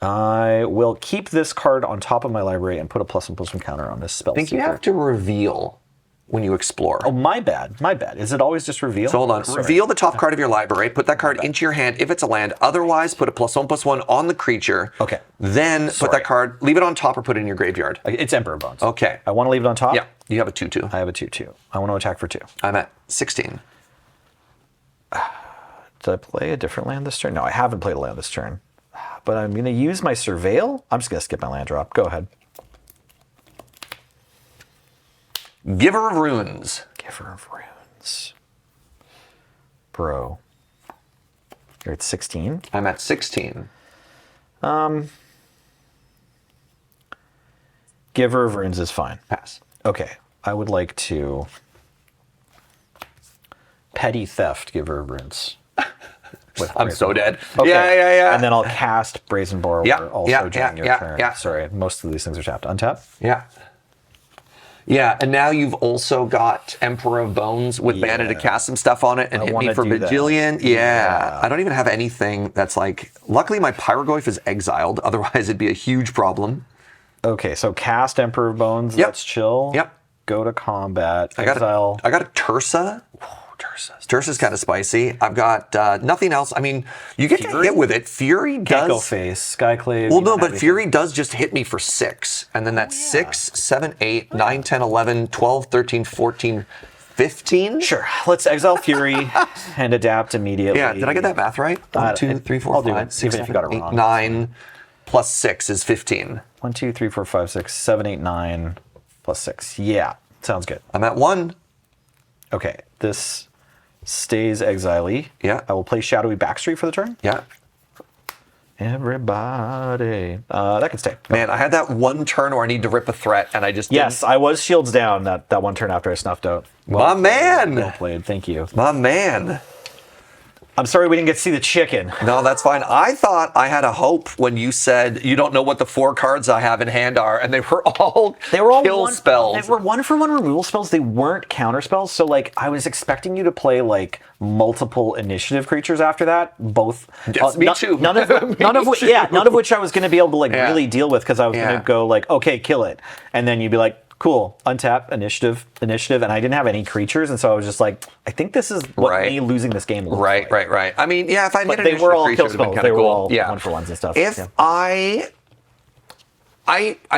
[SPEAKER 2] I will keep this card on top of my library and put a +1/+1 counter on this spell.
[SPEAKER 1] I think you have to reveal when you explore.
[SPEAKER 2] Oh, my bad. Is it always just reveal?
[SPEAKER 1] So hold on.
[SPEAKER 2] Sorry.
[SPEAKER 1] Reveal the top card of your library. Put that card into your hand if it's a land. Otherwise, put a +1/+1 on the creature.
[SPEAKER 2] Okay.
[SPEAKER 1] Then put
[SPEAKER 2] Sorry.
[SPEAKER 1] that card, leave it on top or put it in your graveyard.
[SPEAKER 2] It's Emperor Bones.
[SPEAKER 1] Okay.
[SPEAKER 2] I want to leave it on top.
[SPEAKER 1] Yeah. You have a 2/2.
[SPEAKER 2] I have a 2/2. I want to attack for 2.
[SPEAKER 1] I'm at 16.
[SPEAKER 2] Did I play a different land this turn? No, I haven't played a land this turn. But I'm going to use my Surveil. I'm just going to skip my land drop. Go ahead.
[SPEAKER 1] Giver of Runes.
[SPEAKER 2] Giver of Runes. Bro. You're at 16?
[SPEAKER 1] I'm at 16.
[SPEAKER 2] Giver of Runes is fine.
[SPEAKER 1] Pass.
[SPEAKER 2] Okay. I would like to... Petty Theft, Giver of Runes.
[SPEAKER 1] I'm so dead.
[SPEAKER 2] Okay.
[SPEAKER 1] Yeah.
[SPEAKER 2] And then I'll cast Brazen Borrower
[SPEAKER 1] Yeah,
[SPEAKER 2] during your turn.
[SPEAKER 1] yeah.
[SPEAKER 2] Sorry, most of these things are tapped. Untap?
[SPEAKER 1] Yeah. Yeah, and now you've also got Emperor of Bones with mana to cast some stuff on it and
[SPEAKER 2] I
[SPEAKER 1] hit me
[SPEAKER 2] wanna
[SPEAKER 1] for
[SPEAKER 2] do that.
[SPEAKER 1] Bajillion. Yeah. I don't even have anything that's like... Luckily, my Pyrogoyf is exiled. Otherwise, it'd be a huge problem.
[SPEAKER 2] Okay, so cast Emperor of Bones.
[SPEAKER 1] Yep.
[SPEAKER 2] That's chill.
[SPEAKER 1] Yep.
[SPEAKER 2] Go to combat.
[SPEAKER 1] I got
[SPEAKER 2] Exile.
[SPEAKER 1] a Tursa. Tursa's kind of spicy. I've got nothing else. I mean, you get to hit with it. Fury does...
[SPEAKER 2] Can't go face. Skyclave.
[SPEAKER 1] Well, no, but Fury does just hit me for 6. And then that's 6, 7, 8, 9, 10, 11, 12, 13, 14, 15.
[SPEAKER 2] Sure. Let's exile Fury and adapt immediately.
[SPEAKER 1] Yeah, did I get that math right? 1, 2, 3, 4,
[SPEAKER 2] I'll do
[SPEAKER 1] 5,
[SPEAKER 2] it,
[SPEAKER 1] 6,
[SPEAKER 2] even if you got it
[SPEAKER 1] 7, 8,
[SPEAKER 2] wrong.
[SPEAKER 1] 9, plus 6 is 15.
[SPEAKER 2] 1, 2, 3, 4, 5, 6, 7, 8, 9, plus 6. Yeah, sounds good.
[SPEAKER 1] I'm at 1.
[SPEAKER 2] Okay, this stays exile-y.
[SPEAKER 1] Yeah.
[SPEAKER 2] I will play Shadowy Backstreet for the turn.
[SPEAKER 1] Yeah.
[SPEAKER 2] Everybody. That can stay.
[SPEAKER 1] Man, I had that one turn where I need to rip a threat, and I just
[SPEAKER 2] Yes, I was shields down that one turn after I snuffed out.
[SPEAKER 1] My man!
[SPEAKER 2] Well played. Thank you.
[SPEAKER 1] My man.
[SPEAKER 2] I'm sorry we didn't get to see the chicken.
[SPEAKER 1] No, that's fine. I thought I had a hope when you said you don't know what the 4 cards I have in hand are, and they were all kill spells.
[SPEAKER 2] They were 1-for-1 removal spells. They weren't counter spells. So like I was expecting you to play like multiple initiative creatures after that. Both.
[SPEAKER 1] Yes, me too.
[SPEAKER 2] None of which I was going to be able to like really deal with because I was going to go like, okay, kill it, and then you'd be like, cool. Untap, initiative, and I didn't have any creatures, and so I was just like, I think this is what
[SPEAKER 1] Right.
[SPEAKER 2] me losing this game looks
[SPEAKER 1] Right,
[SPEAKER 2] like.
[SPEAKER 1] right. I mean, yeah, if I
[SPEAKER 2] But
[SPEAKER 1] made
[SPEAKER 2] they were all
[SPEAKER 1] creature,
[SPEAKER 2] kill
[SPEAKER 1] it would have been
[SPEAKER 2] spells.
[SPEAKER 1] kind
[SPEAKER 2] They
[SPEAKER 1] of
[SPEAKER 2] were
[SPEAKER 1] cool.
[SPEAKER 2] all
[SPEAKER 1] Yeah.
[SPEAKER 2] 1-for-1s and stuff.
[SPEAKER 1] If
[SPEAKER 2] yeah.
[SPEAKER 1] I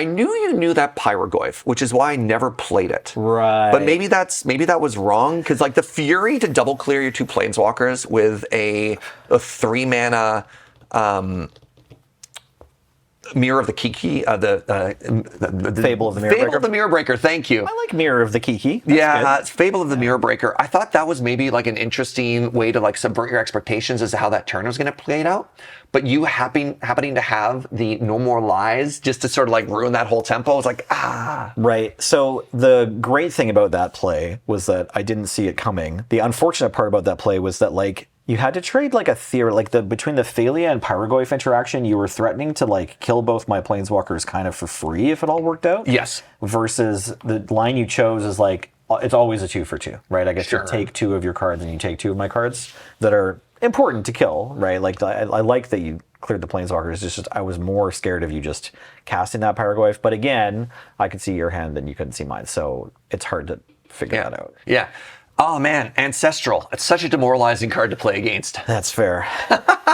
[SPEAKER 1] knew you knew that Pyrogoyf, which is why I never played it.
[SPEAKER 2] Right.
[SPEAKER 1] But maybe that was wrong, because like the Fury to double clear your 2 Planeswalkers with a 3 mana Mirror of the Kiki, the
[SPEAKER 2] Fable of the Mirror
[SPEAKER 1] Fable
[SPEAKER 2] Breaker.
[SPEAKER 1] of the Mirror Breaker. Thank you.
[SPEAKER 2] I like Mirror of the Kiki. That's
[SPEAKER 1] Yeah,
[SPEAKER 2] good.
[SPEAKER 1] it's Fable of the Mirror Breaker. I thought that was maybe like an interesting way to like subvert your expectations as to how that turn was going to play it out. But you happening to have the No More Lies just to sort of like ruin that whole tempo, I was like,
[SPEAKER 2] Right. So the great thing about that play was that I didn't see it coming. The unfortunate part about that play was that like you had to trade like a theory, like between the Thalia and Pyrogoyf interaction, you were threatening to like kill both my planeswalkers kind of for free if it all worked out.
[SPEAKER 1] yes.
[SPEAKER 2] Versus the line you chose is like it's always a 2 for 2, right? I get
[SPEAKER 1] Sure.
[SPEAKER 2] to take 2 of your cards and you take 2 of my cards that are important to kill, right? Like I like that you cleared the planeswalkers. It's just I was more scared of you just casting that Pyrogoyf. But again, I could see your hand and you couldn't see mine, so it's hard to figure
[SPEAKER 1] Yeah.
[SPEAKER 2] that out.
[SPEAKER 1] Yeah. Oh man, Ancestral. It's such a demoralizing card to play against.
[SPEAKER 2] That's fair.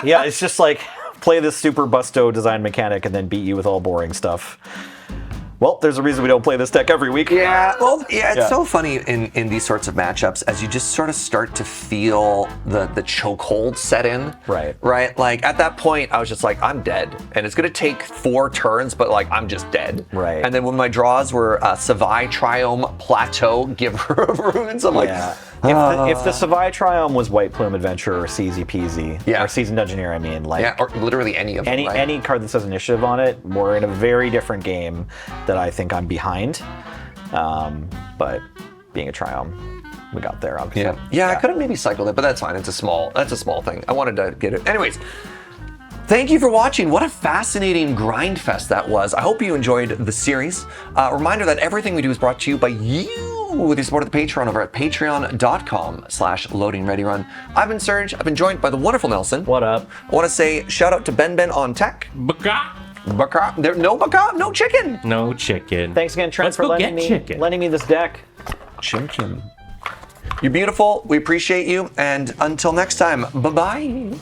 [SPEAKER 2] Yeah, it's just like play this super busto design mechanic and then beat you with all boring stuff. Well, there's a reason we don't play this deck every week.
[SPEAKER 1] Yeah, well, yeah, it's
[SPEAKER 2] Yeah.
[SPEAKER 1] so funny in these sorts of matchups as you just sort of start to feel the chokehold set in.
[SPEAKER 2] Right.
[SPEAKER 1] Right? Like at that point, I was just like, I'm dead. And it's going to take 4 turns, but like, I'm just dead.
[SPEAKER 2] Right.
[SPEAKER 1] And then when my draws were Savai, Triome, Plateau, Giver of Runes, I'm like,
[SPEAKER 2] Yeah. If the Savai Triome was White Plume Adventure or Easy Peasy,
[SPEAKER 1] Yeah.
[SPEAKER 2] or Seasoned Dungeoneer, I mean, like
[SPEAKER 1] yeah, or literally any of them. right?
[SPEAKER 2] any card that says initiative on it, we're in a very different game that I think I'm behind. But being a Triome, we got there obviously.
[SPEAKER 1] Yeah, I could have maybe cycled it, but that's fine. That's a small thing. I wanted to get it. Anyways, thank you for watching. What a fascinating grind fest that was. I hope you enjoyed the series. Reminder that everything we do is brought to you by you with your support of the Patreon over at patreon.com/loadingreadyrun. I've been Serge. I've been joined by the wonderful Nelson.
[SPEAKER 2] What up?
[SPEAKER 1] I want to say shout out to Ben on tech.
[SPEAKER 3] Baka.
[SPEAKER 1] Baka, no chicken.
[SPEAKER 3] No chicken.
[SPEAKER 2] Thanks again, Trent,
[SPEAKER 3] Let's
[SPEAKER 2] for
[SPEAKER 3] go
[SPEAKER 2] lending
[SPEAKER 3] get chicken.
[SPEAKER 2] me this deck.
[SPEAKER 1] Chicken. You're beautiful. We appreciate you. And until next time, bye-bye.